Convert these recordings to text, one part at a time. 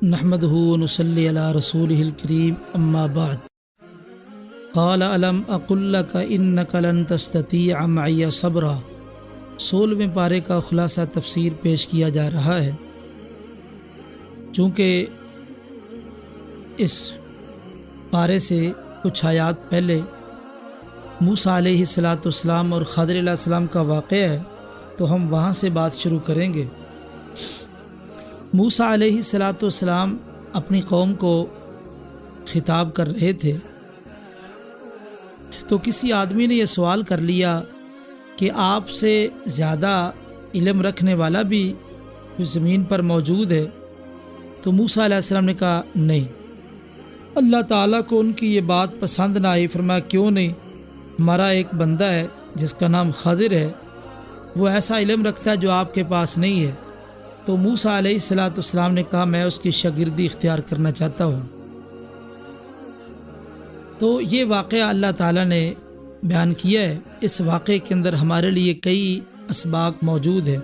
نحمده ونصلي على رسوله الكريم اما بعد قال الم اقل لك انك لن تستطيع معي صبرا 16ویں پارے کا خلاصہ تفسیر پیش کیا جا رہا ہے۔ چونکہ اس پارے سے کچھ آیات پہلے موسیٰ علیہ السلام اور خضر علیہ السلام کا واقعہ ہے، تو ہم وہاں سے بات شروع کریں گے۔ موسیٰ علیہ السلام اپنی قوم کو خطاب کر رہے تھے، تو کسی آدمی نے یہ سوال کر لیا کہ آپ سے زیادہ علم رکھنے والا بھی زمین پر موجود ہے؟ تو موسیٰ علیہ السلام نے کہا نہیں۔ اللہ تعالیٰ کو ان کی یہ بات پسند نہ آئی، فرمایا کیوں نہیں؟ ہمارا ایک بندہ ہے جس کا نام خضر ہے، وہ ایسا علم رکھتا ہے جو آپ کے پاس نہیں ہے۔ تو موسیٰ علیہ السلام نے کہا میں اس کی شاگردی اختیار کرنا چاہتا ہوں۔ تو یہ واقعہ اللہ تعالیٰ نے بیان کیا ہے۔ اس واقعے کے اندر ہمارے لیے کئی اسباق موجود ہیں۔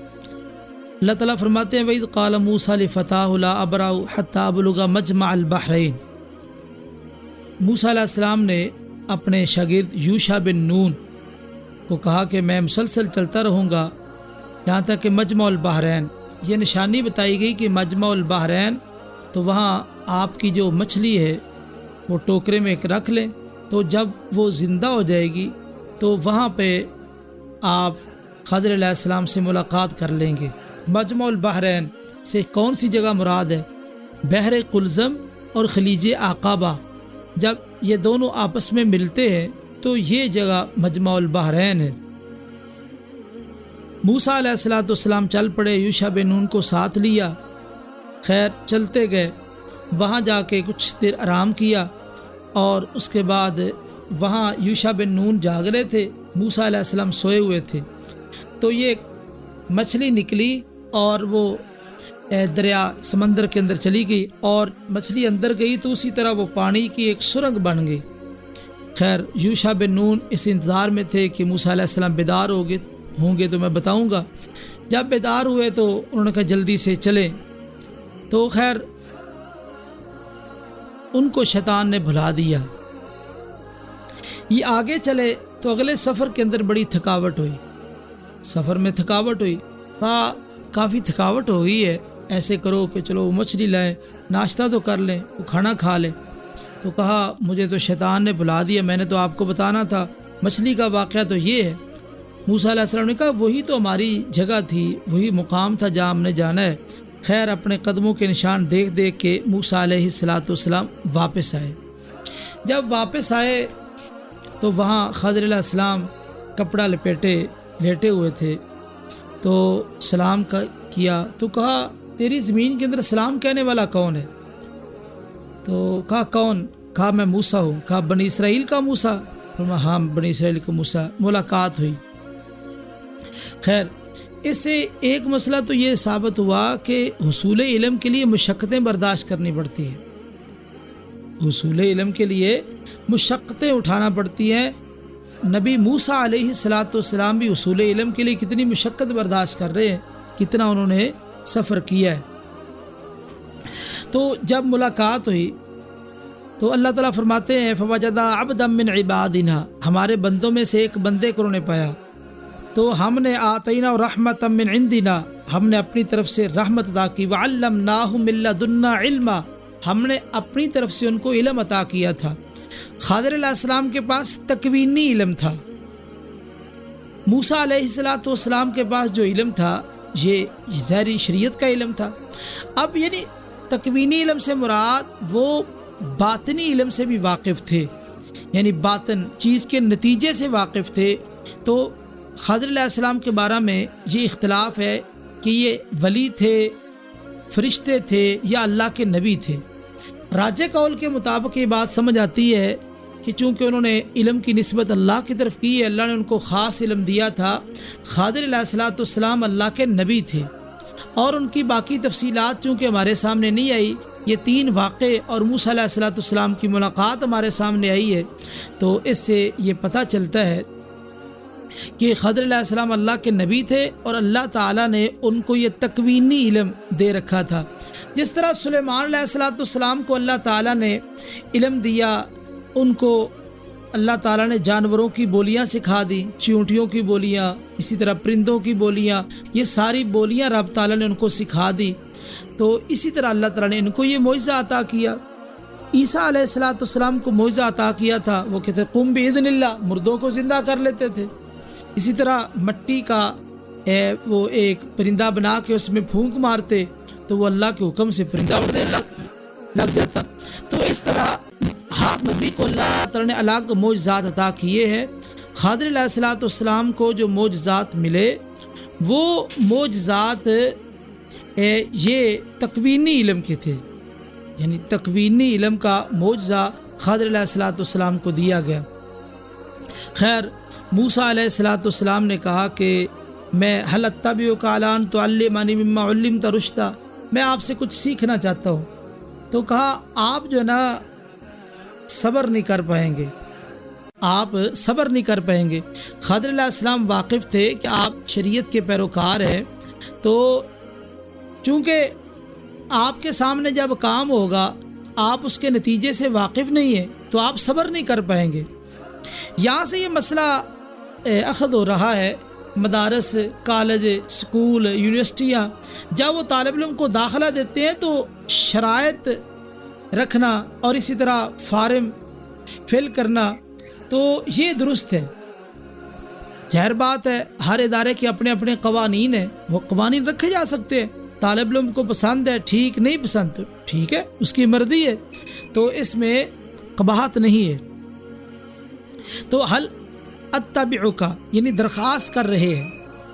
اللہ تعالیٰ فرماتے ہیں وَإِذْ قَالَ مُوسَىٰ لِفَتَاهُ لَا أَبْرَحُ حَتَّىٰ أَبْلُغَ مَجْمَعَ الْبَحْرَيْنِ۔ موسیٰ علیہ السلام نے اپنے شاگرد یوشع بن نون کو کہا کہ میں مسلسل چلتا رہوں گا یہاں تک کہ مجمع البحرین، یہ نشانی بتائی گئی کہ مجمع البحرین، تو وہاں آپ کی جو مچھلی ہے وہ ٹوکرے میں رکھ لیں، تو جب وہ زندہ ہو جائے گی تو وہاں پہ آپ خضر علیہ السلام سے ملاقات کر لیں گے۔ مجمع البحرین سے کون سی جگہ مراد ہے؟ بحر قلزم اور خلیج عقبہ، جب یہ دونوں آپس میں ملتے ہیں تو یہ جگہ مجمع البحرین ہے۔ موسیٰ علیہ السلام چل پڑے، یوشع بن نون کو ساتھ لیا، خیر چلتے گئے، وہاں جا کے کچھ دیر آرام کیا، اور اس کے بعد وہاں یوشع بن نون جاگ رہے تھے، موسیٰ علیہ السلام سوئے ہوئے تھے۔ تو یہ مچھلی نکلی اور وہ دریا سمندر کے اندر چلی گئی، اور مچھلی اندر گئی تو اسی طرح وہ پانی کی ایک سرنگ بن گئی۔ خیر یوشع بن نون اس انتظار میں تھے کہ موسیٰ علیہ السلام بیدار ہوں گے تو میں بتاؤں گا۔ جب بیدار ہوئے تو انہوں نے کہا جلدی سے چلیں، تو خیر ان کو شیطان نے بھلا دیا۔ یہ آگے چلے تو اگلے سفر کے اندر بڑی تھکاوٹ ہوئی، سفر میں تھکاوٹ ہوئی، کافی تھکاوٹ ہو گئی ہے، ایسے کرو کہ چلو وہ مچھلی لائیں، ناشتہ تو کر لیں، وہ کھانا کھا لیں۔ تو کہا مجھے تو شیطان نے بھلا دیا، میں نے تو آپ کو بتانا تھا، مچھلی کا واقعہ تو یہ ہے۔ موسیٰ علیہ السلام نے کہا وہی تو ہماری جگہ تھی، وہی مقام تھا جہاں ہم نے جانا ہے۔ خیر اپنے قدموں کے نشان دیکھ دیکھ کے موسیٰ علیہ السلام واپس آئے۔ جب واپس آئے تو وہاں خضر علیہ السلام کپڑا لپیٹے لیٹے ہوئے تھے، تو سلام کیا، تو کہا تیری زمین کے اندر سلام کہنے والا کون ہے؟ تو کہا کون؟ کہا میں موسیٰ ہوں۔ کہا بنی اسرائیل کا موسیٰ؟ ہاں بنی اسرائیل کا موسیٰ۔ ملاقات ہوئی۔ خیر اس سے ایک مسئلہ تو یہ ثابت ہوا کہ حصول علم کے لیے مشقتیں برداشت کرنی پڑتی ہیں، حصول علم کے لیے مشقتیں اٹھانا پڑتی ہیں۔ نبی موسیٰ علیہ السلام بھی حصول علم کے لیے کتنی مشقت برداشت کر رہے ہیں، کتنا انہوں نے سفر کیا ہے۔ تو جب ملاقات ہوئی تو اللہ تعالیٰ فرماتے ہیں فَوَجَدَا عَبْدًا مِّنْ عِبَادِنَا، ہمارے بندوں میں سے ایک بندے کو انہوں نے پایا، تو ہم نے آتینا رحمتا من عندنا، ہم نے اپنی طرف سے رحمت عطا کی، وعلمناہ من لدنا علما، ہم نے اپنی طرف سے ان کو علم عطا کیا تھا۔ خضر علیہ السلام کے پاس تکوینی علم تھا، موسیٰ علیہ السلام کے پاس جو علم تھا یہ ظاہری شریعت کا علم تھا۔ اب یعنی تکوینی علم سے مراد وہ باطنی علم سے بھی واقف تھے، یعنی باطن چیز کے نتیجے سے واقف تھے۔ تو خضر علیہ السلام کے بارے میں یہ اختلاف ہے کہ یہ ولی تھے، فرشتے تھے، یا اللہ کے نبی تھے۔ راجح قول کے مطابق یہ بات سمجھ آتی ہے کہ چونکہ انہوں نے علم کی نسبت اللہ کی طرف کی ہے، اللہ نے ان کو خاص علم دیا تھا۔ خضر علیہ السلام اللہ کے نبی تھے، اور ان کی باقی تفصیلات چونکہ ہمارے سامنے نہیں آئی، یہ 3 واقعے اور موسیٰ علیہ السلام کی ملاقات ہمارے سامنے آئی ہے، تو اس سے یہ پتہ چلتا ہے کہ خضر علیہ السلام اللہ کے نبی تھے، اور اللہ تعالیٰ نے ان کو یہ تکوینی علم دے رکھا تھا۔ جس طرح سلیمان علیہ السلام کو اللہ تعالیٰ نے علم دیا، ان کو اللہ تعالیٰ نے جانوروں کی بولیاں سکھا دی، چیونٹیوں کی بولیاں، اسی طرح پرندوں کی بولیاں، یہ ساری بولیاں رب تعالیٰ نے ان کو سکھا دی۔ تو اسی طرح اللہ تعالیٰ نے ان کو یہ معجزہ عطا کیا۔ عیسیٰ علیہ السلام کو معجزہ عطا کیا تھا، وہ کہتے قم بإذن اللہ، مردوں کو زندہ کر لیتے تھے۔ اسی طرح مٹی کا وہ ایک پرندہ بنا کے اس میں پھونک مارتے تو وہ اللہ کے حکم سے پرندہ اڑنے لگ جاتا۔ تو اس طرح ہر نبی کو اللہ تعالیٰ نے الگ معجزات عطا کیے ہیں۔ خضر علیہ السلام کو جو معجزات ملے وہ معجزات یہ تکوینی علم کے تھے، یعنی تکوینی علم کا معجزہ خضر علیہ السلام کو دیا گیا۔ خیر، موسیٰ علیہ السلام نے کہا کہ میں هل اتبعک علی ان تعلمنی مما علمت رشدا، میں آپ سے کچھ سیکھنا چاہتا ہوں۔ تو کہا آپ جو نا صبر نہیں کر پائیں گے، آپ صبر نہیں کر پائیں گے۔ خضر علیہ السلام واقف تھے کہ آپ شریعت کے پیروکار ہیں، تو چونکہ آپ کے سامنے جب کام ہوگا آپ اس کے نتیجے سے واقف نہیں ہیں تو آپ صبر نہیں کر پائیں گے۔ یہاں سے یہ مسئلہ اخذ ہو رہا ہے۔ مدارس، کالج، اسکول، یونیورسٹیاں جب وہ طالب علم کو داخلہ دیتے ہیں تو شرائط رکھنا اور اسی طرح فارم فل کرنا تو یہ درست ہے۔ ظاہر بات ہے ہر ادارے کے اپنے اپنے قوانین ہیں، وہ قوانین رکھے جا سکتے ہیں۔ طالب علم کو پسند ہے ٹھیک، نہیں پسند تو ٹھیک ہے، اس کی مرضی ہے، تو اس میں قباحت نہیں ہے۔ تو حل اتبعک یعنی درخواست کر رہے ہیں،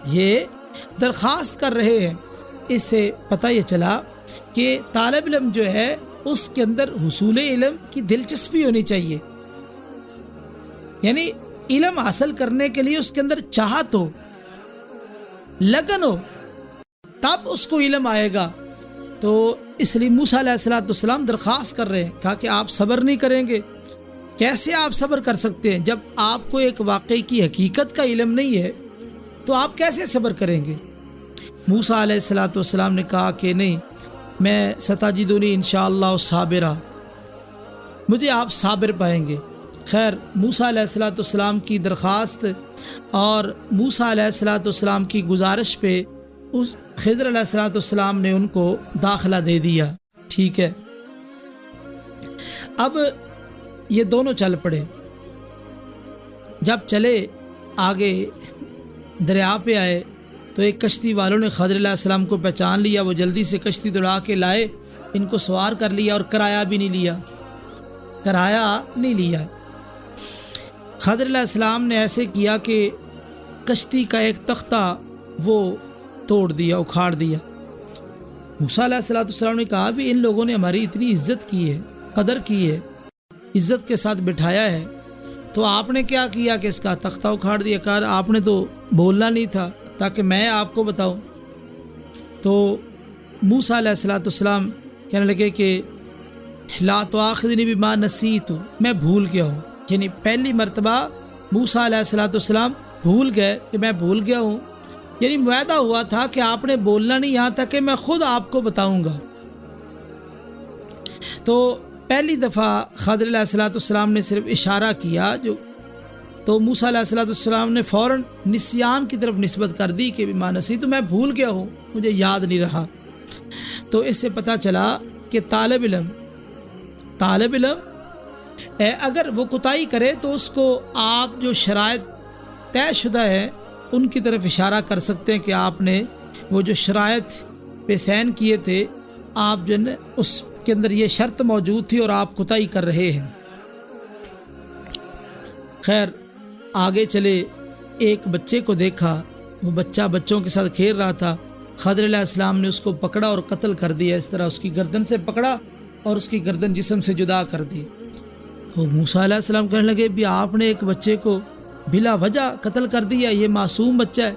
یہ درخواست کر رہے ہیں۔ اس سے پتہ یہ چلا کہ طالب علم جو ہے اس کے اندر حصول علم کی دلچسپی ہونی چاہیے، یعنی علم حاصل کرنے کے لیے اس کے اندر چاہت ہو، لگن ہو، تب اس کو علم آئے گا۔ تو اس لیے موسیٰ علیہ السلام درخواست کر رہے ہیں، کہا کہ آپ صبر نہیں کریں گے، کیسے آپ صبر کر سکتے ہیں جب آپ کو ایک واقعے کی حقیقت کا علم نہیں ہے، تو آپ کیسے صبر کریں گے؟ موسیٰ علیہ السلام نے کہا کہ نہیں، میں ستجدنی انشاءاللہ صابرا، مجھے آپ صابر پائیں گے۔ خیر، موسیٰ علیہ السلام کی درخواست اور موسیٰ علیہ السلام کی گزارش پہ اس خضر علیہ السلام نے ان کو داخلہ دے دیا۔ ٹھیک ہے، اب یہ دونوں چل پڑے۔ جب چلے آگے دریا پہ آئے تو ایک کشتی والوں نے خضر علیہ السلام کو پہچان لیا، وہ جلدی سے کشتی دوڑا کے لائے، ان کو سوار کر لیا اور کرایہ بھی نہیں لیا، کرایہ نہیں لیا۔ خضر علیہ السلام نے ایسے کیا کہ کشتی کا ایک تختہ وہ توڑ دیا، اکھاڑ دیا۔ موسیٰ علیہ السلام نے کہا بھی ان لوگوں نے ہماری اتنی عزت کی ہے، قدر کی ہے، عزت کے ساتھ بٹھایا ہے، تو آپ نے کیا کیا کہ اس کا تختہ اکھاڑ دیا؟ کہا آپ نے تو بولنا نہیں تھا تاکہ میں آپ کو بتاؤں۔ تو موسیٰ علیہ السلام کہنے لگے کہ لا تؤاخذنی بما نسیت، میں بھول گیا ہوں، یعنی پہلی مرتبہ موسیٰ علیہ السلام بھول گئے کہ میں بھول گیا ہوں، یعنی معاہدہ ہوا تھا کہ آپ نے بولنا نہیں یہاں تک کہ میں خود آپ کو بتاؤں گا۔ تو پہلی دفعہ خضر علیہ السلام نے صرف اشارہ کیا، تو موسیٰ علیہ السلام نے فوراً نسیان کی طرف نسبت کر دی کہ بما نسیت، تو میں بھول گیا ہوں، مجھے یاد نہیں رہا۔ تو اس سے پتہ چلا کہ طالب علم اگر وہ کوتاہی کرے تو اس کو آپ جو شرائط طے شدہ ہے ان کی طرف اشارہ کر سکتے ہیں کہ آپ نے وہ جو شرائط پہ سین کیے تھے، آپ جو ہے اس کے اندر یہ شرط موجود تھی اور آپ کوتاہی کر رہے ہیں۔ خیر، آگے چلے، ایک بچے کو دیکھا، وہ بچہ بچوں کے ساتھ کھیل رہا تھا، خضر علیہ السلام نے اس کو پکڑا اور قتل کر دیا۔ اس طرح اس کی گردن سے پکڑا اور اس کی گردن جسم سے جدا کر دی۔ تو موسیٰ علیہ السلام کہنے لگے بھی آپ نے ایک بچے کو بلا وجہ قتل کر دیا، یہ معصوم بچہ ہے،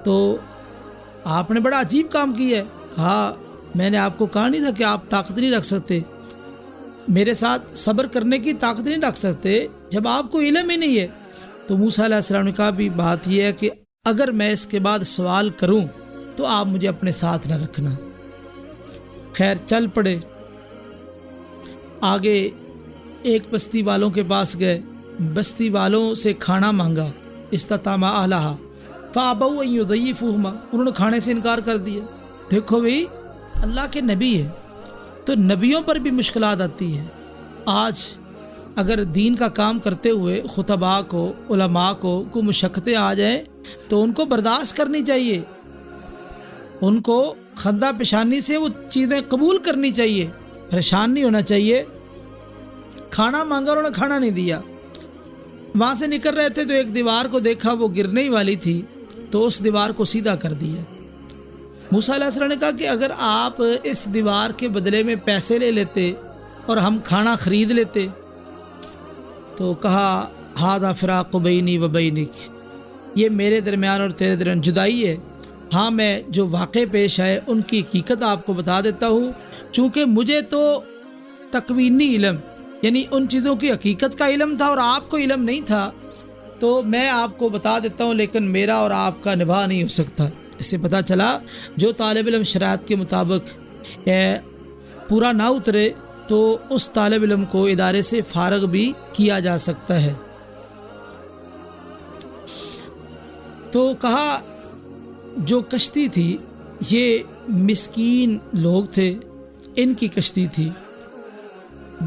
تو آپ نے بڑا عجیب کام کیا ہے۔ کہا میں نے آپ کو کہا نہیں تھا کہ آپ طاقت نہیں رکھ سکتے، میرے ساتھ صبر کرنے کی طاقت نہیں رکھ سکتے جب آپ کو علم ہی نہیں ہے۔ تو موسیٰ علیہ السلام نے کہا بھی بات یہ ہے کہ اگر میں اس کے بعد سوال کروں تو آپ مجھے اپنے ساتھ نہ رکھنا۔ خیر چل پڑے. آگے ایک بستی والوں کے پاس گئے, بستی والوں سے کھانا مانگا. استطعما اہلہا فابوا ان یضیفوہما, انہوں نے کھانے سے انکار کر دیا. دیکھو بھئی اللہ کے نبی ہے تو نبیوں پر بھی مشکلات آتی ہیں. آج اگر دین کا کام کرتے ہوئے خطباء کو, علماء کو کوئی مشقتیں آ جائیں تو ان کو برداشت کرنی چاہیے, ان کو خندہ پیشانی سے وہ چیزیں قبول کرنی چاہیے, پریشان نہیں ہونا چاہیے. کھانا مانگا, انہوں نے کھانا نہیں دیا. وہاں سے نکل رہے تھے تو ایک دیوار کو دیکھا, وہ گرنے ہی والی تھی, تو اس دیوار کو سیدھا کر دیا. موسیٰ علیہ السلام نے کہا کہ اگر آپ اس دیوار کے بدلے میں پیسے لے لیتے اور ہم کھانا خرید لیتے. تو کہا ھذا فراق بینی و بینک, یہ میرے درمیان اور تیرے درمیان جدائی ہے. ہاں میں جو واقع پیش آئے ان کی حقیقت آپ کو بتا دیتا ہوں, چونکہ مجھے تو تکوینی علم یعنی ان چیزوں کی حقیقت کا علم تھا اور آپ کو علم نہیں تھا, تو میں آپ کو بتا دیتا ہوں, لیکن میرا اور آپ کا نبھا نہیں ہو سکتا. اس سے پتہ چلا جو طالب علم شرائط کے مطابق پورا نہ اترے تو اس طالب علم کو ادارے سے فارغ بھی کیا جا سکتا ہے. تو کہا جو کشتی تھی یہ مسکین لوگ تھے, ان کی کشتی تھی.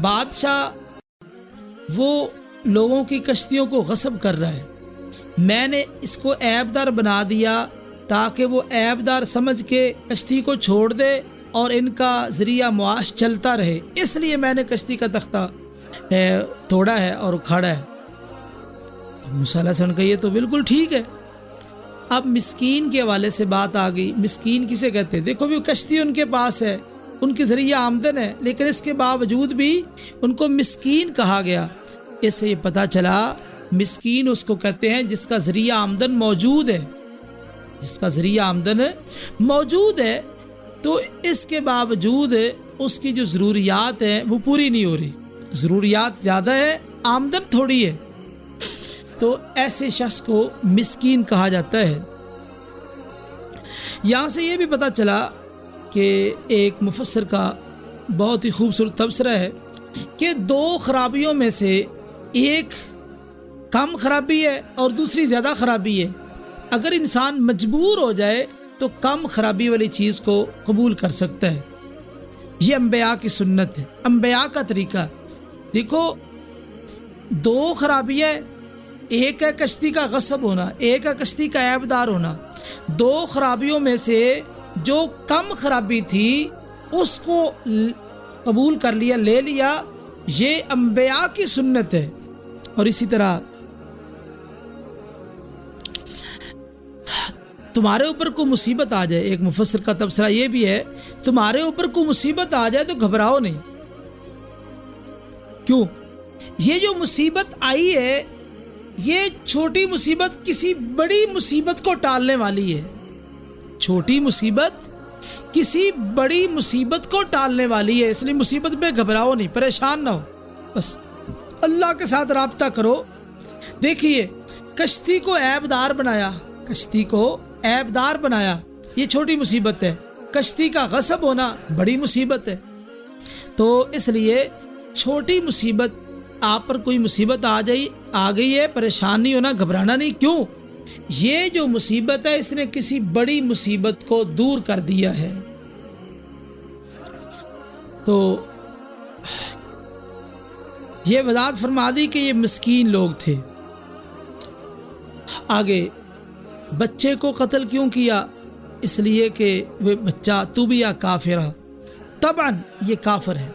بادشاہ وہ لوگوں کی کشتیوں کو غصب کر رہا ہے. میں نے اس کو عیب دار بنا دیا تاکہ وہ عیب دار سمجھ کے کشتی کو چھوڑ دے اور ان کا ذریعہ معاش چلتا رہے, اس لیے میں نے کشتی کا تختہ توڑا ہے اور اکھاڑا ہے. موسیٰ علیہ السلام کا یہ تو بالکل ٹھیک ہے. اب مسکین کے حوالے سے بات آ گئی. مسکین کسے کہتے ہیں؟ دیکھو بھی کشتی ان کے پاس ہے, ان کے ذریعہ آمدن ہے, لیکن اس کے باوجود بھی ان کو مسکین کہا گیا. اس سے یہ پتہ چلا مسکین اس کو کہتے ہیں جس کا ذریعہ آمدن موجود ہے, جس کا ذریعہ آمدن موجود ہے, تو اس کے باوجود اس کی جو ضروریات ہیں وہ پوری نہیں ہو رہی. ضروریات زیادہ ہے, آمدن تھوڑی ہے, تو ایسے شخص کو مسکین کہا جاتا ہے. یہاں سے یہ بھی پتہ چلا کہ ایک مفسر کا بہت ہی خوبصورت تبصرہ ہے کہ دو خرابیوں میں سے ایک کم خرابی ہے اور دوسری زیادہ خرابی ہے. اگر انسان مجبور ہو جائے تو کم خرابی والی چیز کو قبول کر سکتا ہے. یہ انبیاء کی سنت ہے, انبیاء کا طریقہ. دیکھو دو خرابیاں, ایک ہے کشتی کا غصب ہونا, ایک ہے کشتی کا عیب دار ہونا. دو خرابیوں میں سے جو کم خرابی تھی اس کو قبول کر لیا, لے لیا. یہ انبیاء کی سنت ہے. اور اسی طرح تمہارے اوپر کوئی مصیبت آ جائے, ایک مفسر کا تبصرہ یہ بھی ہے, تمہارے اوپر کوئی مصیبت آ جائے تو گھبراؤ نہیں. کیوں؟ یہ جو مصیبت آئی ہے یہ چھوٹی مصیبت کسی بڑی مصیبت کو ٹالنے والی ہے. چھوٹی مصیبت کسی بڑی مصیبت کو ٹالنے والی ہے, اس لیے مصیبت میں گھبراؤ نہیں, پریشان نہ ہو, بس اللہ کے ساتھ رابطہ کرو. دیکھیے کشتی کو عیب دار بنایا, کشتی کو عیب دار بنایا, یہ چھوٹی مصیبت ہے. کشتی کا غصب ہونا بڑی مصیبت ہے. تو اس لیے چھوٹی مصیبت, آپ پر کوئی مصیبت آ گئی ہے, پریشان نہیں ہونا, گھبرانا نہیں. کیوں؟ یہ جو مصیبت ہے اس نے کسی بڑی مصیبت کو دور کر دیا ہے. تو یہ وضاحت فرما دی کہ یہ مسکین لوگ تھے. آگے بچے کو قتل کیوں کیا؟ اس لیے کہ وہ بچہ توبیا کافرہ, طبعاً یہ کافر ہے.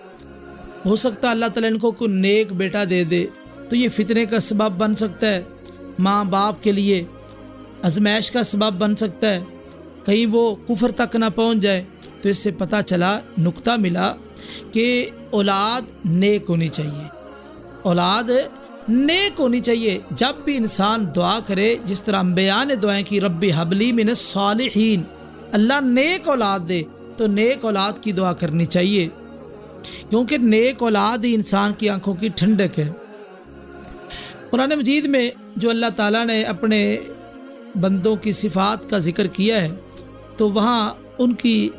ہو سکتا ہے اللہ تعالیٰ ان کو کوئی نیک بیٹا دے دے تو یہ فتنے کا سبب بن سکتا ہے, ماں باپ کے لیے آزمائش کا سبب بن سکتا ہے, کہیں وہ کفر تک نہ پہنچ جائے. تو اس سے پتہ چلا, نقطہ ملا کہ اولاد نیک ہونی چاہیے, اولاد نیک ہونی چاہیے. جب بھی انسان دعا کرے, جس طرح انبیاء نے دعائیں کی, ربی حبلی من الصالحین, اللہ نیک اولاد دے, تو نیک اولاد کی دعا کرنی چاہیے, کیونکہ نیک اولاد ہی انسان کی آنکھوں کی ٹھنڈک ہے. قرآن مجید میں جو اللہ تعالیٰ نے اپنے بندوں کی صفات کا ذکر کیا ہے تو وہاں ان کی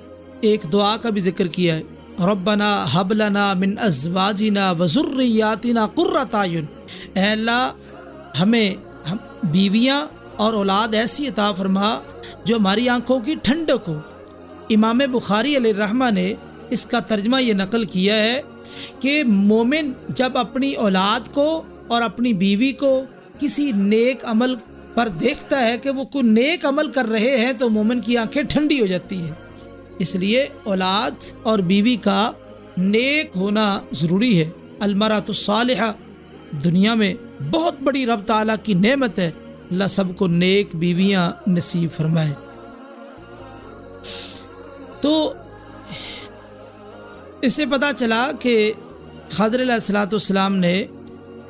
ایک دعا کا بھی ذکر کیا ہے، ربنا ہب لنا من ازواجنا وذریاتنا قرۃ اعین، اے اللہ ہمیں بیویاں اور اولاد ایسی عطا فرما جو ہماری آنکھوں کی ٹھنڈک ہو۔ امام بخاری علیہ الرحمہ نے اس کا ترجمہ یہ نقل کیا ہے کہ مومن جب اپنی اولاد کو اور اپنی بیوی کو کسی نیک عمل پر دیکھتا ہے کہ وہ کوئی نیک عمل کر رہے ہیں تو مومن کی آنکھیں ٹھنڈی ہو جاتی ہیں۔ اس لیے اولاد اور بیوی کا نیک ہونا ضروری ہے۔ المرأۃ الصالحہ دنیا میں بہت بڑی رب تعالیٰ کی نعمت ہے، اللہ سب کو نیک بیویاں نصیب فرمائے۔ تو اس سے پتہ چلا کہ خضر علیہ الصلوۃ والسلام نے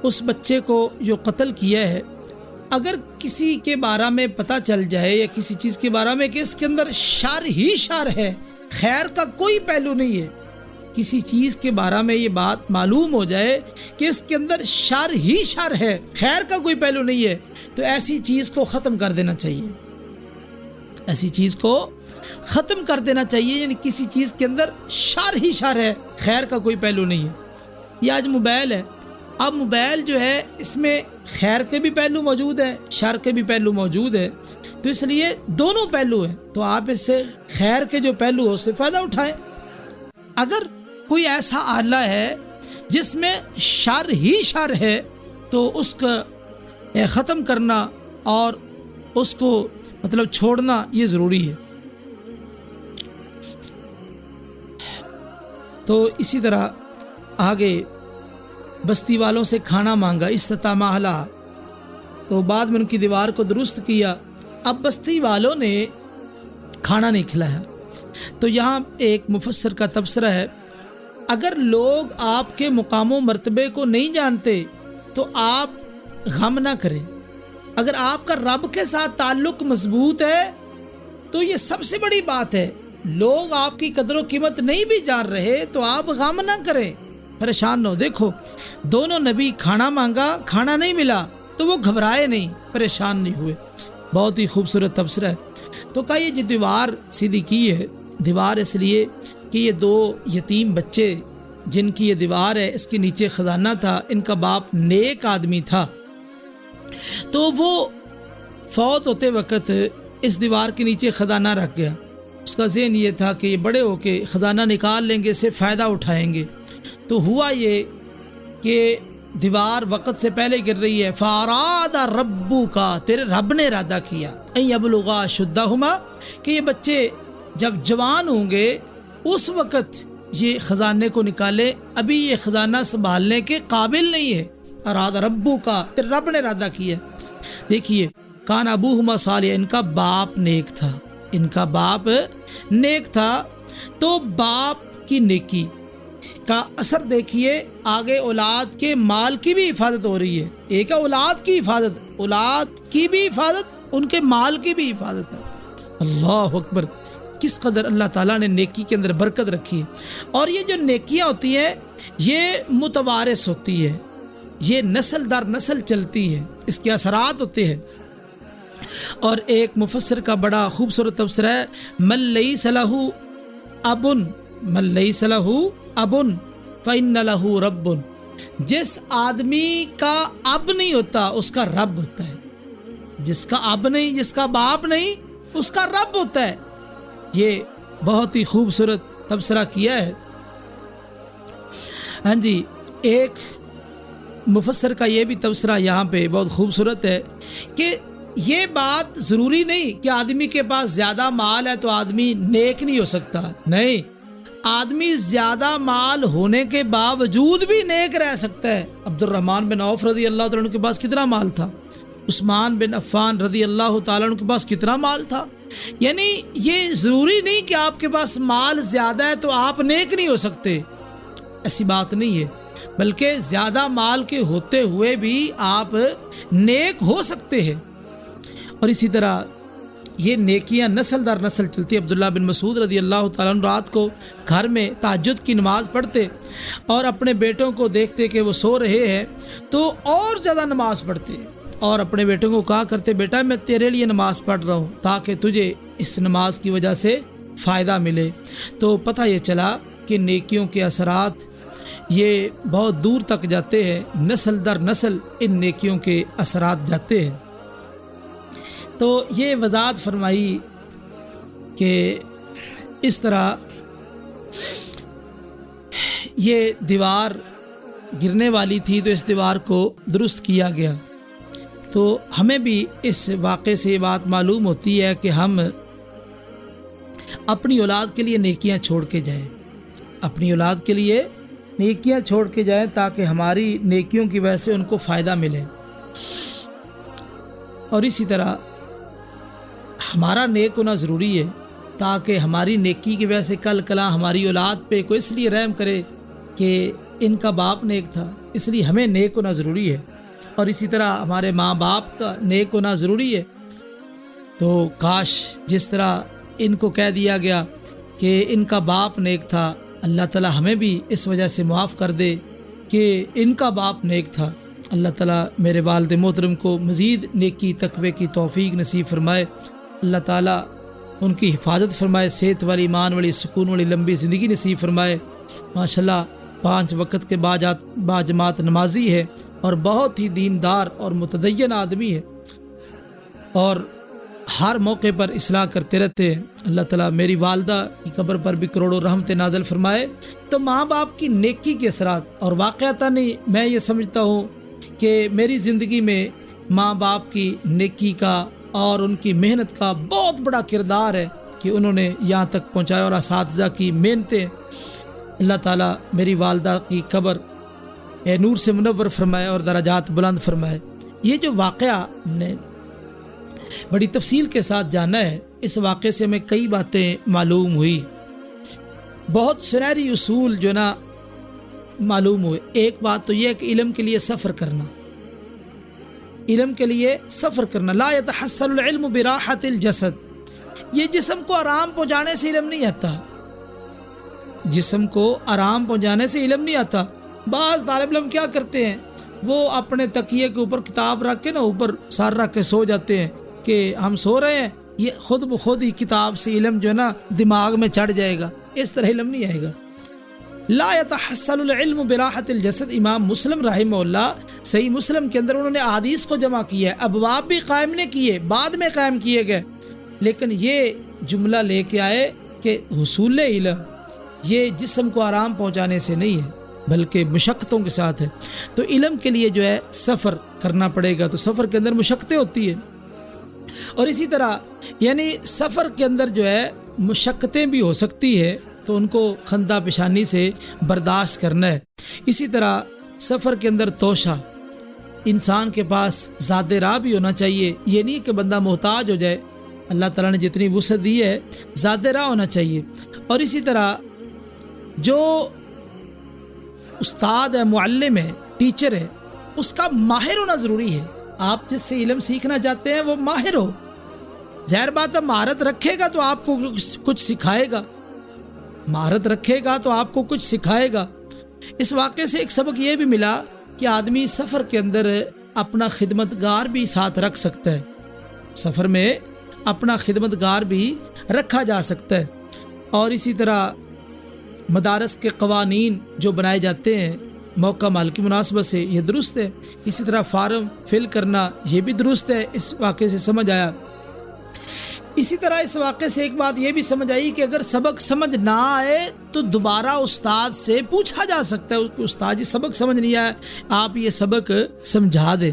اس بچے کو جو قتل کیا ہے، اگر کسی کے بارے میں پتہ چل جائے یا کسی چیز کے بارے میں کہ اس کے اندر شر ہی شر ہے، خیر کا کوئی پہلو نہیں ہے، کسی چیز کے بارے میں یہ بات معلوم ہو جائے کہ اس کے اندر شر ہی شر ہے، خیر کا کوئی پہلو نہیں ہے، تو ایسی چیز کو ختم کر دینا چاہیے، ایسی چیز کو ختم کر دینا چاہیے، یعنی کسی چیز کے اندر شر ہی شر ہے، خیر کا کوئی پہلو نہیں ہے۔ یہ آج موبائل ہے، اب موبائل جو ہے اس میں خیر کے بھی پہلو موجود ہیں، شر کے بھی پہلو موجود ہے، تو اس لیے دونوں پہلو ہیں، تو آپ اس سے خیر کے جو پہلو ہو سے فائدہ اٹھائیں۔ اگر کوئی ایسا آلہ ہے جس میں شر ہی شر ہے تو اس کا ختم کرنا اور اس کو مطلب چھوڑنا یہ ضروری ہے۔ تو اسی طرح آگے بستی والوں سے کھانا مانگا، استطعم اہلھا، تو بعد میں ان کی دیوار کو درست کیا، اب بستی والوں نے کھانا نہیں کھلایا۔ تو یہاں ایک مفسر کا تبصرہ ہے، اگر لوگ آپ کے مقام و مرتبے کو نہیں جانتے تو آپ غم نہ کریں، اگر آپ کا رب کے ساتھ تعلق مضبوط ہے تو یہ سب سے بڑی بات ہے، لوگ آپ کی قدر و قیمت نہیں بھی جان رہے تو آپ غم نہ کریں، پریشان نہ ہو۔ دیکھو دونوں نبی کھانا مانگا، کھانا نہیں ملا تو وہ گھبرائے نہیں، پریشان نہیں ہوئے، بہت ہی خوبصورت تبصرہ ہے۔ تو کہا یہ جو دیوار سیدھی کی ہے، دیوار اس لیے کہ یہ دو یتیم بچے جن کی یہ دیوار ہے اس کے نیچے خزانہ تھا، ان کا باپ نیک آدمی تھا، تو وہ فوت ہوتے وقت اس دیوار کے نیچے خزانہ رکھ گیا، اس کا ذہن یہ تھا کہ یہ بڑے ہو کے خزانہ نکال لیں گے، اس سے فائدہ اٹھائیں گے۔ تو ہوا یہ کہ دیوار وقت سے پہلے گر رہی ہے، فاراد ربو کا، تیرے رب نے ارادہ کیا، ان یبلغا اشدہما، کہ یہ بچے جب جوان ہوں گے اس وقت یہ خزانے کو نکالے، ابھی یہ خزانہ سنبھالنے کے قابل نہیں ہے، اراد ربو کا، تیرے رب نے ارادہ کیا۔ دیکھیے کان ابوہما صالح، ان کا باپ نیک تھا، ان کا باپ نیک تھا، تو باپ کی نیکی کا اثر دیکھیے، آگے اولاد کے مال کی بھی حفاظت ہو رہی ہے، ایک ہے اولاد کی حفاظت، اولاد کی بھی حفاظت، ان کے مال کی بھی حفاظت ہے۔ اللہ اکبر، کس قدر اللہ تعالیٰ نے نیکی کے اندر برکت رکھی ہے۔ اور یہ جو نیکیاں ہوتی ہیں یہ متوارث ہوتی ہے، یہ نسل در نسل چلتی ہے، اس کے اثرات ہوتے ہیں۔ اور ایک مفسر کا بڑا خوبصورت تبصرہ ہے، من لیس لہ اب، من لیس لہ اب فإن لہ رب، جس آدمی کا اب نہیں ہوتا اس کا رب ہوتا ہے، جس کا اب نہیں، جس کا باپ نہیں، اس کا رب ہوتا ہے۔ یہ بہت ہی خوبصورت تبصرہ کیا ہے۔ ہاں جی، ایک مفسر کا یہ بھی تبصرہ یہاں پہ بہت خوبصورت ہے کہ یہ بات ضروری نہیں کہ آدمی کے پاس زیادہ مال ہے تو آدمی نیک نہیں ہو سکتا، نہیں، آدمی زیادہ مال ہونے کے باوجود بھی نیک رہ سکتا ہے۔ عبد الرحمن بن عوف رضی اللہ تعالیٰ عنہ کے پاس کتنا مال تھا، عثمان بن عفان رضی اللہ تعالیٰ عنہ کے پاس کتنا مال تھا، یعنی یہ ضروری نہیں کہ آپ کے پاس مال زیادہ ہے تو آپ نیک نہیں ہو سکتے، ایسی بات نہیں ہے، بلکہ زیادہ مال کے ہوتے ہوئے بھی آپ نیک ہو سکتے ہیں۔ اور اسی طرح یہ نیکیاں نسل در نسل چلتی۔ عبداللہ بن مسعود رضی اللہ تعالیٰ عنہ رات کو گھر میں تہجد کی نماز پڑھتے اور اپنے بیٹوں کو دیکھتے کہ وہ سو رہے ہیں تو اور زیادہ نماز پڑھتے اور اپنے بیٹوں کو کہا کرتے، بیٹا میں تیرے لیے نماز پڑھ رہا ہوں تاکہ تجھے اس نماز کی وجہ سے فائدہ ملے. تو پتہ یہ چلا کہ نیکیوں کے اثرات یہ بہت دور تک جاتے ہیں، نسل در نسل ان نیکیوں کے اثرات جاتے ہیں. تو یہ وضاحت فرمائی کہ اس طرح یہ دیوار گرنے والی تھی تو اس دیوار کو درست کیا گیا. تو ہمیں بھی اس واقعے سے یہ بات معلوم ہوتی ہے کہ ہم اپنی اولاد کے لیے نیکیاں چھوڑ کے جائیں، اپنی اولاد کے لیے نیکیاں چھوڑ کے جائیں تاکہ ہماری نیکیوں کی وجہ سے ان کو فائدہ ملے. اور اسی طرح ہمارا نیک ہونا ضروری ہے تاکہ ہماری نیکی کی وجہ سے کل کلا ہماری اولاد پہ کوئی اس لیے رحم کرے کہ ان کا باپ نیک تھا، اس لیے ہمیں نیک ہونا ضروری ہے. اور اسی طرح ہمارے ماں باپ کا نیک ہونا ضروری ہے. تو کاش جس طرح ان کو کہہ دیا گیا کہ ان کا باپ نیک تھا، اللہ تعالی ہمیں بھی اس وجہ سے معاف کر دے کہ ان کا باپ نیک تھا. اللہ تعالی میرے والد محترم کو مزید نیکی تقوی کی توفیق نصیب فرمائے. اللہ تعالی ان کی حفاظت فرمائے، صحت والی، ایمان والی، سکون والی لمبی زندگی نصیب فرمائے. ماشاءاللہ 5 وقت کے باجماعت نمازی ہے اور بہت ہی دیندار اور متدین آدمی ہے اور ہر موقع پر اصلاح کرتے رہتے ہیں. اللہ تعالیٰ میری والدہ کی قبر پر بھی کروڑوں رحمت نازل فرمائے. تو ماں باپ کی نیکی کے اثرات، اور واقعتاً میں یہ سمجھتا ہوں کہ میری زندگی میں ماں باپ کی نیکی کا اور ان کی محنت کا بہت بڑا کردار ہے کہ انہوں نے یہاں تک پہنچایا، اور اساتذہ کی محنتیں. اللہ تعالیٰ میری والدہ کی قبر نور سے منور فرمائے اور درجات بلند فرمائے. یہ جو واقعہ نے بڑی تفصیل کے ساتھ جانا ہے، اس واقعے سے ہمیں کئی باتیں معلوم ہوئی، بہت سنہری اصول جو نا معلوم ہوئے. ایک بات تو یہ ہے کہ علم کے لیے سفر کرنا، علم کے لیے سفر کرنا. لا يتحصل العلم براحت الجسد، یہ جسم کو آرام پہنچانے سے علم نہیں آتا، جسم کو آرام پہنچانے سے علم نہیں آتا. بعض طالب علم کیا کرتے ہیں، وہ اپنے تکیے کے اوپر کتاب رکھ کے نا اوپر سر رکھ کے سو جاتے ہیں کہ ہم سو رہے ہیں، یہ خود بخود ہی کتاب سے علم جو ہے نا دماغ میں چڑھ جائے گا. اس طرح علم نہیں آئے گا. لا يتحصل العلم براحت الجسد. امام مسلم رحمہ اللہ صحیح مسلم کے اندر انہوں نے احادیث کو جمع کیا ہے، ابواب بھی قائم نہیں کیے، بعد میں قائم کیے گئے، لیکن یہ جملہ لے کے آئے کہ حصول علم یہ جسم کو آرام پہنچانے سے نہیں ہے بلکہ مشقتوں کے ساتھ ہے. تو علم کے لیے جو ہے سفر کرنا پڑے گا. تو سفر کے اندر مشقتیں ہوتی ہیں، اور اسی طرح یعنی سفر کے اندر جو ہے مشقتیں بھی ہو سکتی ہے، تو ان کو خندہ پیشانی سے برداشت کرنا ہے. اسی طرح سفر کے اندر توشہ، انسان کے پاس زاد راہ بھی ہونا چاہیے. یہ نہیں کہ بندہ محتاج ہو جائے، اللہ تعالیٰ نے جتنی وسعت دی ہے زاد راہ ہونا چاہیے. اور اسی طرح جو استاد ہے، معلم ہے، ٹیچر ہے، اس کا ماہر ہونا ضروری ہے. آپ جس سے علم سیکھنا چاہتے ہیں وہ ماہر ہو. ظاہر بات ہے مہارت رکھے گا تو آپ کو کچھ سکھائے گا، مہارت رکھے گا تو آپ کو کچھ سکھائے گا. اس واقعے سے ایک سبق یہ بھی ملا کہ آدمی سفر کے اندر اپنا خدمتگار بھی ساتھ رکھ سکتا ہے، سفر میں اپنا خدمتگار بھی رکھا جا سکتا ہے. اور اسی طرح مدارس کے قوانین جو بنائے جاتے ہیں موقع مال کی مناسبت سے، یہ درست ہے. اسی طرح فارم فل کرنا یہ بھی درست ہے. اس واقعے سے سمجھ آیا. اسی طرح اس واقعے سے ایک بات یہ بھی سمجھ آئی کہ اگر سبق سمجھ نہ آئے تو دوبارہ استاد سے پوچھا جا سکتا ہے کہ استاد یہ سبق سمجھ نہیں آیا، آپ یہ سبق سمجھا دیں،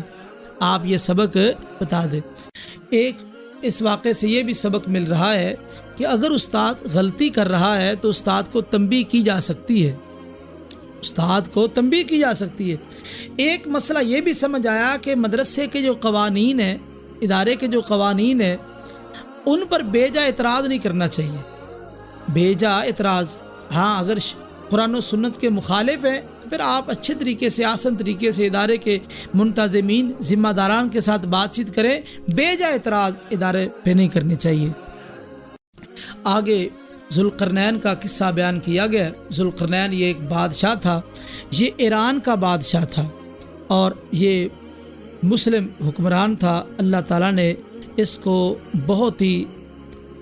آپ یہ سبق بتا دیں. ایک اس واقعے سے یہ بھی سبق مل رہا ہے کہ اگر استاد غلطی کر رہا ہے تو استاد کو تنبیہ کی جا سکتی ہے، استاد کو تنبیہ کی جا سکتی ہے. ایک مسئلہ یہ بھی سمجھ آیا کہ مدرسے کے جو قوانین ہیں، ادارے کے جو قوانین ہیں، ان پر بے جا اعتراض نہیں کرنا چاہیے. بے جا اعتراض، ہاں اگر قرآن و سنت کے مخالف ہیں پھر آپ اچھے طریقے سے، آسان طریقے سے ادارے کے منتظمین، ذمہ داران کے ساتھ بات چیت کریں. بے جا اعتراض ادارے پہ نہیں کرنی چاہیے. آگے ذوالقرنین کا قصہ بیان کیا گیا. ذوالقرنین یہ ایک بادشاہ تھا، یہ ایران کا بادشاہ تھا اور یہ مسلم حکمران تھا. اللہ تعالیٰ نے اس کو بہت ہی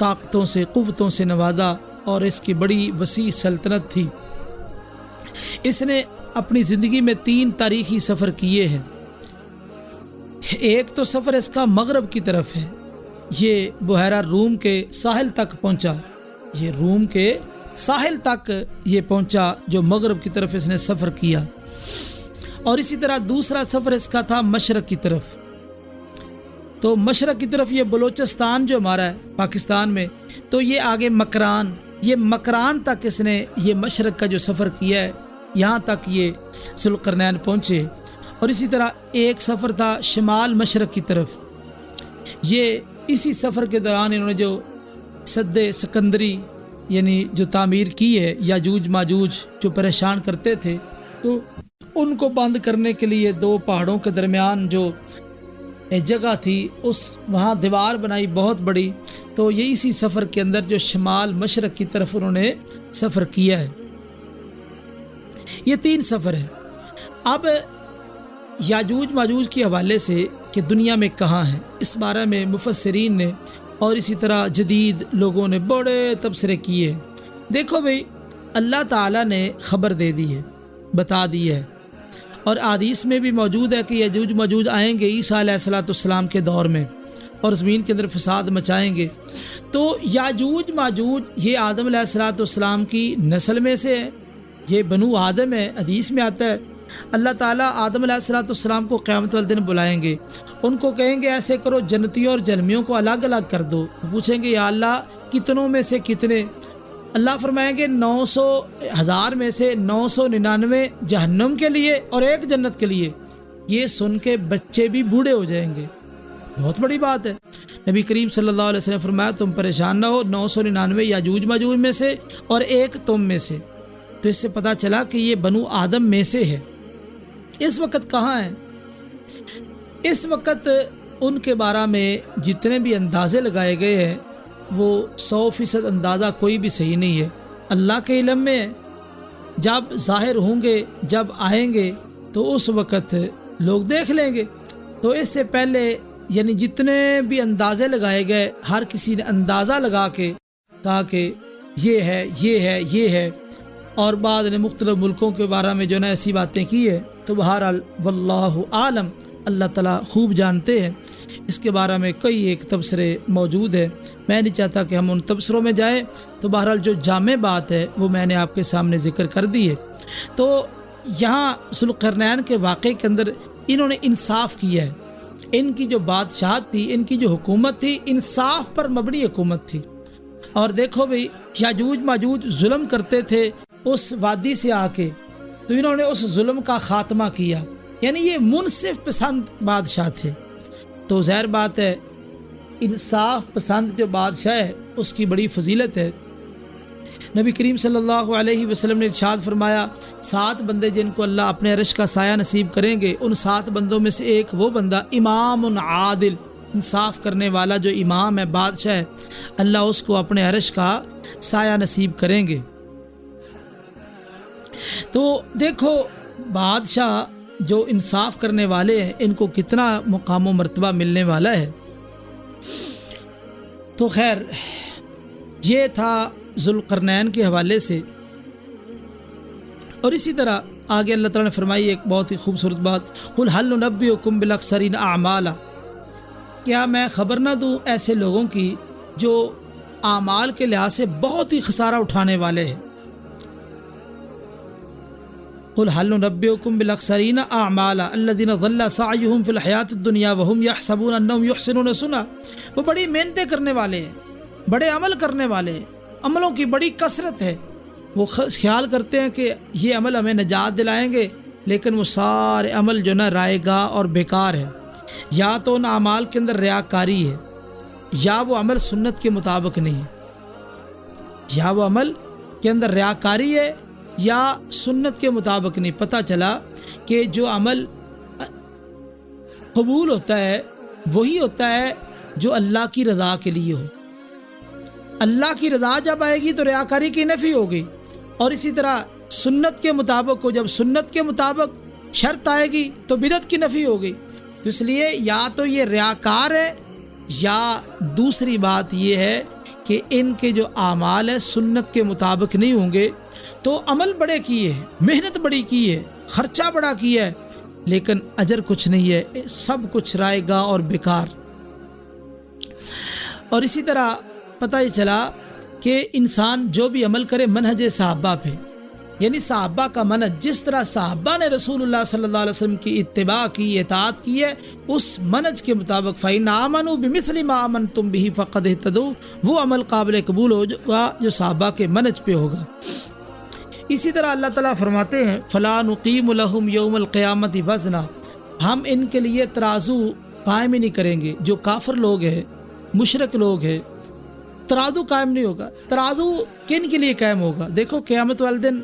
طاقتوں سے قوتوں سے نوازا اور اس کی بڑی وسیع سلطنت تھی۔ اس نے اپنی زندگی میں 3 تاریخی سفر کیے ہیں۔ ایک تو سفر اس کا مغرب کی طرف ہے، یہ بحیرہ روم کے ساحل تک پہنچا، یہ روم کے ساحل تک یہ پہنچا جو مغرب کی طرف اس نے سفر کیا۔ اور اسی طرح دوسرا سفر اس کا تھا مشرق کی طرف، تو مشرق کی طرف یہ بلوچستان جو ہمارا ہے پاکستان میں، تو یہ آگے مکران تک اس نے یہ مشرق کا جو سفر کیا ہے، یہاں تک یہ ذوالقرنین پہنچے۔ اور اسی طرح ایک سفر تھا شمال مشرق کی طرف، یہ اسی سفر کے دوران انہوں نے جو سد سکندری یعنی جو تعمیر کی ہے، یاجوج ماجوج جو پریشان کرتے تھے، تو ان کو بند کرنے کے لیے 2 پہاڑوں کے درمیان جو جگہ تھی وہاں دیوار بنائی بہت بڑی، تو یہ اسی سفر کے اندر جو شمال مشرق کی طرف انہوں نے سفر کیا ہے۔ یہ 3 سفر ہے۔ اب یاجوج ماجوج کے حوالے سے کہ دنیا میں کہاں ہیں، اس بارے میں مفسرین نے اور اسی طرح جدید لوگوں نے بڑے تبصرے کیے۔ دیکھو بھئی، اللہ تعالیٰ نے خبر دے دی ہے، بتا دی ہے، اور حدیث میں بھی موجود ہے کہ یاجوج ماجوج آئیں گے عیسیٰ علیہ السلام کے دور میں اور زمین کے اندر فساد مچائیں گے۔ تو یاجوج ماجوج یہ آدم علیہ السلام کی نسل میں سے ہے، یہ بنو آدم ہے۔ حدیث میں آتا ہے اللہ تعالیٰ آدم علیہ السلام کو قیامت والے دن بلائیں گے، ان کو کہیں گے ایسے کرو جنتیوں اور جہنمیوں کو الگ الگ کر دو۔ پوچھیں گے یا اللہ کتنوں میں سے کتنے؟ اللہ فرمائیں گے 900,000 میں سے 999 جہنم کے لیے اور 1 جنت کے لیے۔ یہ سن کے بچے بھی بوڑھے ہو جائیں گے، بہت بڑی بات ہے۔ نبی کریم صلی اللہ علیہ وسلم فرمایا تم پریشان نہ ہو، 999 یاجوج ماجوج میں سے اور 1 تم میں سے۔ تو اس سے پتہ چلا کہ یہ بنو آدم میں سے ہے۔ اس وقت کہاں ہیں؟ اس وقت ان کے بارے میں جتنے بھی اندازے لگائے گئے ہیں وہ 100% اندازہ کوئی بھی صحیح نہیں ہے، اللہ کے علم میں ہے۔ جب ظاہر ہوں گے، جب آئیں گے تو اس وقت لوگ دیکھ لیں گے۔ تو اس سے پہلے یعنی جتنے بھی اندازے لگائے گئے، ہر کسی نے اندازہ لگا کے کہا کہ یہ ہے یہ ہے یہ ہے، اور بعد نے مختلف ملکوں کے بارے میں جو نا ایسی باتیں کی ہے۔ تو بہرحال واللہ عالم، اللہ تعالیٰ خوب جانتے ہیں۔ اس کے بارے میں کئی ایک تبصرے موجود ہیں، میں نہیں چاہتا کہ ہم ان تبصروں میں جائیں۔ تو بہرحال جو جامع بات ہے وہ میں نے آپ کے سامنے ذکر کر دی ہے۔ تو یہاں ذوالقرنین کے واقعے کے اندر انہوں نے انصاف کیا ہے۔ ان کی جو بادشاہت تھی، ان کی جو حکومت تھی، انصاف پر مبنی حکومت تھی۔ اور دیکھو بھئی، یاجوج ماجوج ظلم کرتے تھے اس وادی سے آ کے، تو انہوں نے اس ظلم کا خاتمہ کیا، یعنی یہ منصف پسند بادشاہ تھے۔ تو ظاہر بات ہے انصاف پسند جو بادشاہ ہے اس کی بڑی فضیلت ہے۔ نبی کریم صلی اللہ علیہ وسلم نے ارشاد فرمایا 7 بندے جن کو اللہ اپنے عرش کا سایہ نصیب کریں گے، ان 7 بندوں میں سے ایک وہ بندہ امام عادل، انصاف کرنے والا جو امام ہے، بادشاہ ہے، اللہ اس کو اپنے عرش کا سایہ نصیب کریں گے۔ تو دیکھو بادشاہ جو انصاف کرنے والے ہیں ان کو کتنا مقام و مرتبہ ملنے والا ہے۔ تو خیر یہ تھا ذوالقرنین کے حوالے سے۔ اور اسی طرح آگے اللہ تعالیٰ نے فرمائی ایک بہت ہی خوبصورت بات، قل هل ننبئکم بالاخسرین اعمالا، کیا میں خبر نہ دوں ایسے لوگوں کی جو اعمال کے لحاظ سے بہت ہی خسارہ اٹھانے والے ہیں۔ قل هل ننبئکم بالاخسرین اعمالا الذین ضل سعیهم فی الحیاۃ الدنیا وهم یحسبون انهم یحسنون صنعا، وہ بڑی محنتیں کرنے والے ہیں، بڑے عمل کرنے والے ہیں، عملوں کی بڑی کثرت ہے، وہ خیال کرتے ہیں کہ یہ عمل ہمیں نجات دلائیں گے، لیکن وہ سارے عمل جو نا رائے گاہ اور بیکار ہے۔ یا تو ان اعمال کے اندر ریاکاری ہے، یا وہ عمل سنت کے مطابق نہیں ہے، یا وہ عمل کے اندر ریاکاری ہے یا سنت کے مطابق نہیں۔ پتہ چلا کہ جو عمل قبول ہوتا ہے وہی ہوتا ہے جو اللہ کی رضا کے لیے ہو۔ اللہ کی رضا جب آئے گی تو ریاکاری کی نفی ہوگی، اور اسی طرح سنت کے مطابق ہو، جب سنت کے مطابق شرط آئے گی تو بدعت کی نفی ہوگی۔ تو اس لیے یا تو یہ ریاکار ہے، یا دوسری بات یہ ہے کہ کہ ان کے جو اعمال ہے سنت کے مطابق نہیں ہوں گے تو عمل بڑے کیے ہیں، محنت بڑی کی ہے، خرچہ بڑا کیا ہے، لیکن اجر کچھ نہیں ہے، سب کچھ رائے گا اور بیکار۔ اور اسی طرح پتہ یہ چلا کہ انسان جو بھی عمل کرے منہج صحابہ پہ، یعنی صحابہ کا منہج، جس طرح صحابہ نے رسول اللہ صلی اللہ علیہ وسلم کی اتباع کی، اطاعت کی ہے، اس منہج کے مطابق فَإِنْ آمَنُوا بِمِثْلِ مَا آمَنْتُمْ بِهِ فَقَدْ اهْتَدَوْا، وہ عمل قابل قبول ہوگا جو صحابہ کے منہج پہ ہوگا۔ اسی طرح اللہ تعالیٰ فرماتے ہیں فَلَا نُقِيمُ لَهُمْ يَوْمَ الْقِيَامَةِ وَزْنًا، ہم ان کے لیے ترازو قائم ہی نہیں کریں گے۔ جو کافر لوگ ہیں، مشرک لوگ ہیں، ترازو قائم نہیں ہوگا۔ ترازو کن کے لیے قائم ہوگا؟ دیکھو قیامت والے دن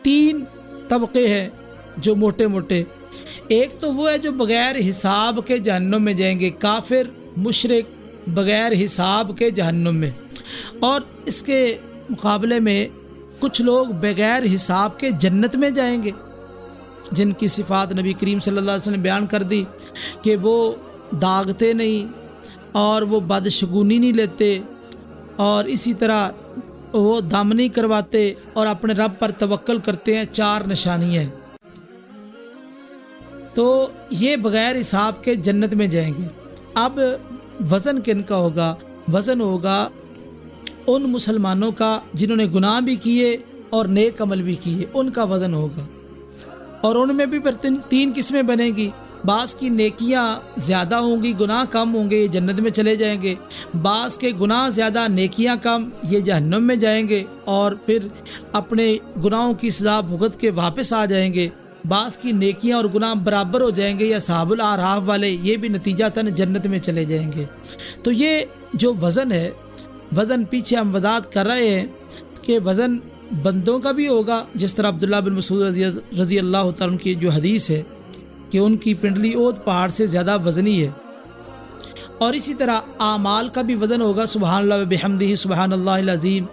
3 طبقے ہیں جو موٹے موٹے۔ ایک تو وہ ہے جو بغیر حساب کے جہنم میں جائیں گے، کافر مشرک بغیر حساب کے جہنم میں، اور اس کے مقابلے میں کچھ لوگ بغیر حساب کے جنت میں جائیں گے، جن کی صفات نبی کریم صلی اللہ علیہ وسلم نے بیان کر دی کہ وہ داغتے نہیں اور وہ بدشگونی نہیں لیتے، اور اسی طرح وہ دم نہیں کرواتے اور اپنے رب پر توکل کرتے ہیں۔ 4 نشانیاں ہیں۔ تو یہ بغیر حساب کے جنت میں جائیں گے۔ اب وزن کن کا ہوگا؟ وزن ہوگا ان مسلمانوں کا جنہوں نے گناہ بھی کیے اور نیک عمل بھی کیے، ان کا وزن ہوگا، اور ان میں بھی پھر 3 قسمیں بنے گی۔ بعض کی نیکیاں زیادہ ہوں گی، گناہ کم ہوں گے، یہ جنت میں چلے جائیں گے۔ بعض کے گناہ زیادہ، نیکیاں کم، یہ جہنم میں جائیں گے اور پھر اپنے گناہوں کی سزا بھگت کے واپس آ جائیں گے۔ بعض کی نیکیاں اور گناہ برابر ہو جائیں گے، یا اصحاب الاعراف والے، یہ بھی نتیجتاً جنت میں چلے جائیں گے۔ تو یہ جو وزن ہے، وزن پیچھے ہم وضاحت کر رہے ہیں کہ وزن بندوں کا بھی ہوگا، جس طرح عبداللہ بن مسعود رضی اللہ تعالیٰ عنہ کی جو حدیث ہے کہ ان کی پنڈلی اود پہاڑ سے زیادہ وزنی ہے۔ اور اسی طرح اعمال کا بھی وزن ہوگا، سبحان اللہ و بحمدہ سبحان اللہ العظیم۔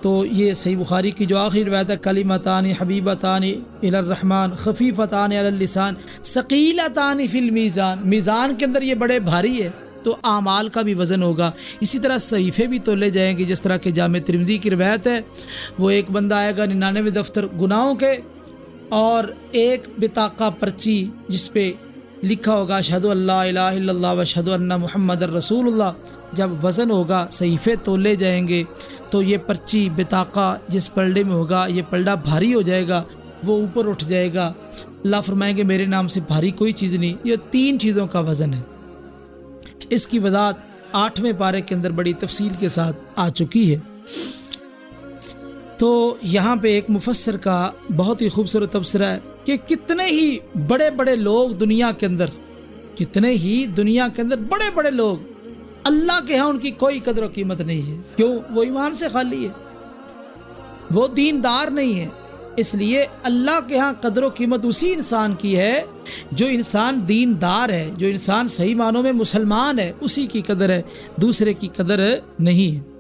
تو یہ صحیح بخاری کی جو آخری روایت ہے، کلمتان حبیبتان الی الرحمن خفیفتان علی اللسان ثقیلتان فی المیزان، میزان کے اندر یہ بڑے بھاری ہے، تو اعمال کا بھی وزن ہوگا۔ اسی طرح صحیفے بھی تولے جائیں گے، جس طرح کہ جامع ترمذی کی روایت ہے، وہ ایک بندہ آئے گا 99 دفتر گناہوں کے اور ایک بطاقہ پرچی جس پہ لکھا ہوگا اشہدو اللہ الہ الا اللہ و اشہدو ان محمد الرسول اللہ۔ جب وزن ہوگا، صحیفے تولے جائیں گے، تو یہ پرچی بطاقہ جس پلڑے میں ہوگا، یہ پلڑا بھاری ہو جائے گا، وہ اوپر اٹھ جائے گا۔ اللہ فرمائیں گے میرے نام سے بھاری کوئی چیز نہیں۔ یہ 3 چیزوں کا وزن ہے۔ اس کی وضاحت 8ویں پارے کے اندر بڑی تفصیل کے ساتھ آ چکی ہے۔ تو یہاں پہ ایک مفسر کا بہت ہی خوبصورت تبصرہ ہے کہ کتنے ہی بڑے بڑے لوگ دنیا کے اندر، کتنے ہی دنیا کے اندر بڑے بڑے لوگ، اللہ کے ہاں ان کی کوئی قدر و قیمت نہیں ہے۔ کیوں؟ وہ ایمان سے خالی ہے، وہ دیندار نہیں ہے۔ اس لیے اللہ کے ہاں قدر و قیمت اسی انسان کی ہے جو انسان دیندار ہے، جو انسان صحیح معنوں میں مسلمان ہے، اسی کی قدر ہے، دوسرے کی قدر نہیں ہے۔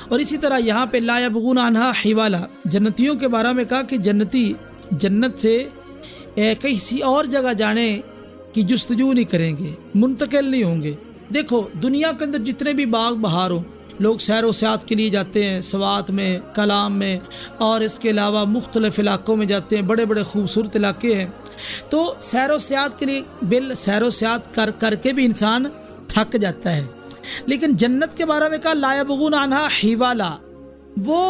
اور اسی طرح یہاں پہ لا یبغون عنہا حوالا، جنتیوں کے بارے میں کہا کہ جنتی جنت سے کسی اور جگہ جانے کی جستجو نہیں کریں گے، منتقل نہیں ہوں گے۔ دیکھو دنیا کے اندر جتنے بھی باغ بہار ہوں، لوگ سیر و سیاحت کے لیے جاتے ہیں، سوات میں، کلام میں، اور اس کے علاوہ مختلف علاقوں میں جاتے ہیں، بڑے بڑے خوبصورت علاقے ہیں۔ تو سیر و سیاحت کے لیے سیر و سیاحت کر کے بھی انسان تھک جاتا ہے، لیکن جنت کے بارے میں کہا لا یبغون عنہا حوالا، وہ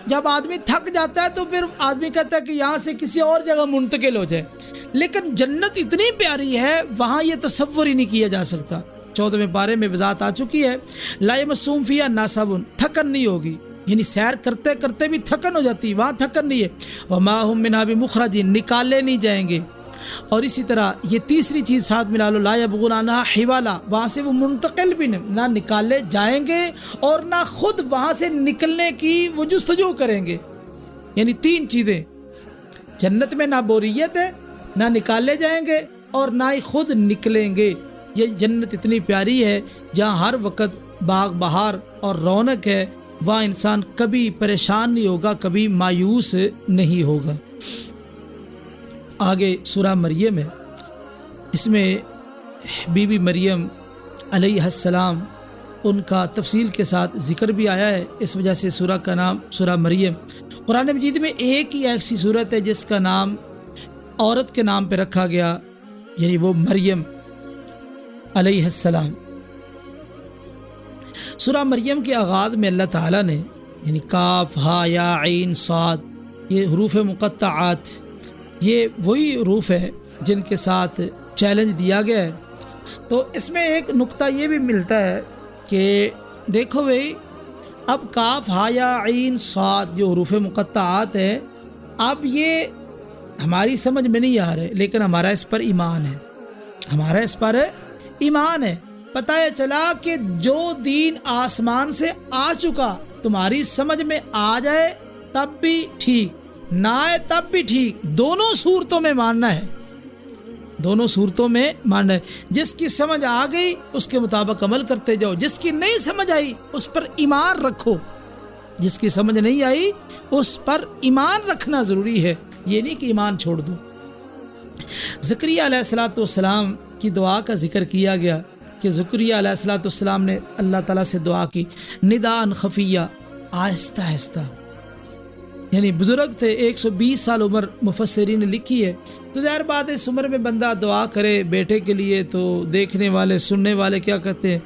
جب آدمی تھک جاتا ہے تو پھر آدمی کہتا ہے کہ یہاں سے کسی اور جگہ منتقل ہو جائے، لیکن جنت اتنی پیاری ہے وہاں یہ تصور ہی نہیں کیا جا سکتا۔ 14ویں پارے میں وضاحت آ چکی ہے، لا یمسہم فیہا نصب، تھکن نہیں ہوگی، یعنی سیر کرتے کرتے بھی تھکن ہو جاتی، وہاں تھکن نہیں ہے۔ وما ہم منہا بمخرجین، نکالے نہیں جائیں گے۔ اور اسی طرح یہ تیسری چیز ساتھ ملا لو، لا یبغون عنہا حوالا، وہاں سے وہ منتقل بھی نہ نکالے جائیں گے اور نہ خود وہاں سے نکلنے کی وہ جستجو کریں گے۔ یعنی 3 چیزیں، جنت میں نہ بوریت ہے، نہ نکالے جائیں گے اور نہ ہی خود نکلیں گے۔ یہ جنت اتنی پیاری ہے جہاں ہر وقت باغ بہار اور رونق ہے، وہاں انسان کبھی پریشان نہیں ہوگا، کبھی مایوس نہیں ہوگا۔ آگے سورہ مریم ہے، اس میں بی بی مریم علیہ السلام ان کا تفصیل کے ساتھ ذکر بھی آیا ہے، اس وجہ سے سورہ کا نام سورہ مریم۔ قرآن مجید میں ایک ہی ایسی صورت ہے جس کا نام عورت کے نام پہ رکھا گیا، یعنی وہ مریم علیہ السلام۔ سورہ مریم کے آغاز میں اللہ تعالیٰ نے یعنی کاف ہا یا عین صاد، یہ حروف مقطعات، یہ وہی حروف ہیں جن کے ساتھ چیلنج دیا گیا ہے۔ تو اس میں ایک نقطہ یہ بھی ملتا ہے کہ دیکھو بھئی، اب کاف ہا یا عین صاد جو حروف مقطعات ہیں، اب یہ ہماری سمجھ میں نہیں آ رہے، لیکن ہمارا اس پر ایمان ہے، ہمارا اس پر ایمان ہے۔ پتہ ہے چلا کہ جو دین آسمان سے آ چکا تمہاری سمجھ میں آ جائے تب بھی ٹھیک، نہ آئے تب بھی ٹھیک، دونوں صورتوں میں ماننا ہے، دونوں صورتوں میں ماننا ہے۔ جس کی سمجھ آ گئی اس کے مطابق عمل کرتے جاؤ، جس کی نہیں سمجھ آئی اس پر ایمان رکھو، جس کی سمجھ نہیں آئی اس پر ایمان رکھنا ضروری ہے، یہ نہیں کہ ایمان چھوڑ دو۔ زکریا علیہ السلام کی دعا کا ذکر کیا گیا کہ زکریا علیہ السلام نے اللہ تعالیٰ سے دعا کی نداء خفیہ، آہستہ آہستہ، یعنی بزرگ تھے، 120 سال عمر مفسرین نے لکھی ہے، تو ظاہر بات ہے اس عمر میں بندہ دعا کرے بیٹے کے لیے تو دیکھنے والے سننے والے کیا کہتے ہیں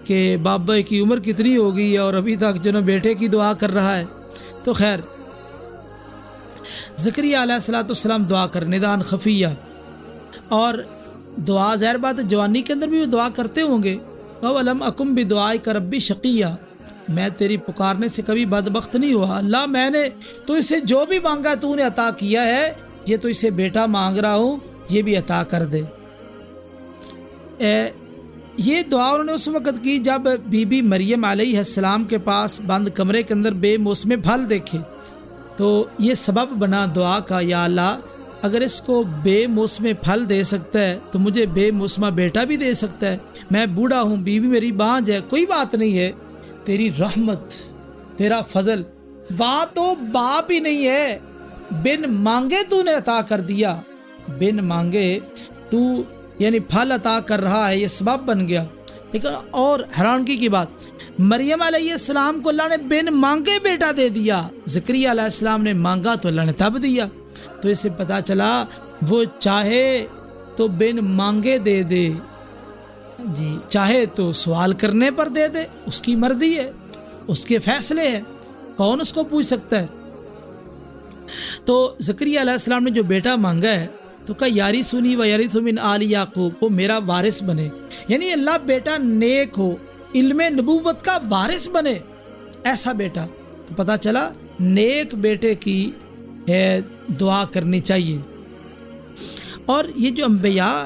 کہ بابا کی عمر کتنی ہو گئی ہے اور ابھی تک جو نا بیٹے کی دعا کر رہا ہے۔ تو خیر، زکریا علیہ السلام دعا کر نداء خفیہ، اور دعا ظاہر بات ہے جوانی کے اندر بھی وہ دعا کرتے ہوں گے، وَلَمْ أَكُنْ بِدُعَائِكَ رَبِّ شَقِيًّا، میں تیری پکارنے سے کبھی بدبخت نہیں ہوا، اللہ میں نے تو اسے جو بھی مانگا تو نے عطا کیا ہے، یہ تو اسے بیٹا مانگ رہا ہوں، یہ بھی عطا کر دے۔ یہ دعا انہوں نے اس وقت کی جب بی بی مریم علیہ السلام کے پاس بند کمرے کے اندر بے موسم پھل دیکھے، تو یہ سبب بنا دعا کا، یا اللہ اگر اس کو بے موسم پھل دے سکتا ہے تو مجھے بے موسمہ بیٹا بھی دے سکتا ہے، میں بوڑھا ہوں، بیوی میری بانجھ ہے، کوئی بات نہیں ہے، تیری رحمت تیرا فضل، وہاں تو باپ ہی نہیں ہے، بن مانگے تو نے عطا کر دیا، بن مانگے تو یعنی پھل عطا کر رہا ہے، یہ سبب بن گیا۔ لیکن اور حیرانگی کی بات، مریم علیہ السلام کو اللہ نے بن مانگے بیٹا دے دیا، زکریا علیہ السلام نے مانگا تو اللہ نے تب دیا۔ تو اس سے پتہ چلا وہ چاہے تو بن مانگے دے دے، جی چاہے تو سوال کرنے پر دے دے، اس کی مرضی ہے، اس کے فیصلے ہیں، کون اس کو پوچھ سکتا ہے۔ تو زکریا علیہ السلام نے جو بیٹا مانگا ہے تو کہا یاری سنی و یارث من آل یعقوب، وہ میرا وارث بنے، یعنی اللہ بیٹا نیک ہو، علم نبوت کا وارث بنے، ایسا بیٹا۔ تو پتہ چلا نیک بیٹے کی دعا کرنی چاہیے۔ اور یہ جو انبیاء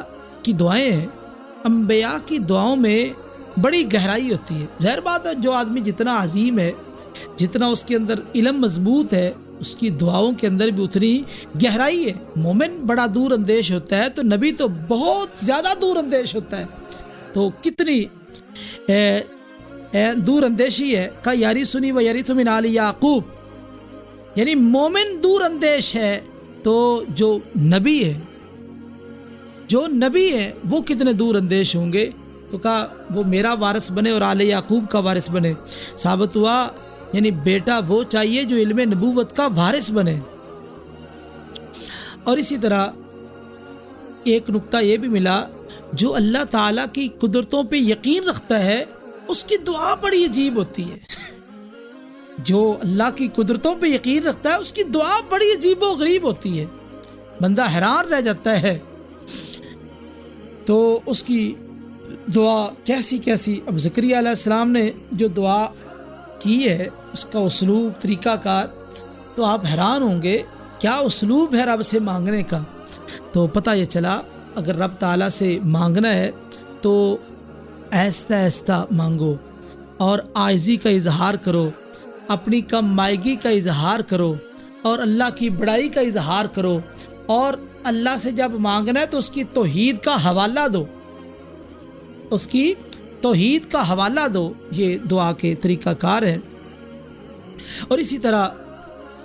کی دعائیں ہیں، انبیاء کی دعاؤں میں بڑی گہرائی ہوتی ہے۔ ظاہر بات ہے جو آدمی جتنا عظیم ہے، جتنا اس کے اندر علم مضبوط ہے، اس کی دعاؤں کے اندر بھی اتنی گہرائی ہے۔ مومن بڑا دور اندیش ہوتا ہے تو نبی تو بہت زیادہ دور اندیش ہوتا ہے، تو کتنی دور اندیشی ہے۔ کہ یاری سنی و یارث من آل یعقوب، یعنی مومن دور اندیش ہے، تو جو نبی ہے، جو نبی ہے وہ کتنے دور اندیش ہوں گے۔ تو کہا وہ میرا وارث بنے اور آل یعقوب کا وارث بنے، ثابت ہوا یعنی بیٹا وہ چاہیے جو علم نبوت کا وارث بنے۔ اور اسی طرح ایک نقطہ یہ بھی ملا، جو اللہ تعالیٰ کی قدرتوں پہ یقین رکھتا ہے اس کی دعا بڑی عجیب ہوتی ہے، جو اللہ کی قدرتوں پہ یقین رکھتا ہے اس کی دعا بڑی عجیب و غریب ہوتی ہے، بندہ حیران رہ جاتا ہے۔ تو اس کی دعا کیسی کیسی، اب زکریا علیہ السلام نے جو دعا کی ہے اس کا اسلوب، طریقہ کار، تو آپ حیران ہوں گے کیا اسلوب ہے رب سے مانگنے کا۔ تو پتہ یہ چلا اگر رب تعالیٰ سے مانگنا ہے تو آہستہ آہستہ مانگو، اور عاجزی کا اظہار کرو، اپنی کم مائگی کا اظہار کرو، اور اللہ کی بڑائی کا اظہار کرو، اور اللہ سے جب مانگنا ہے تو اس کی توحید کا حوالہ دو، اس کی توحید کا حوالہ دو۔ یہ دعا کے طریقہ کار ہے۔ اور اسی طرح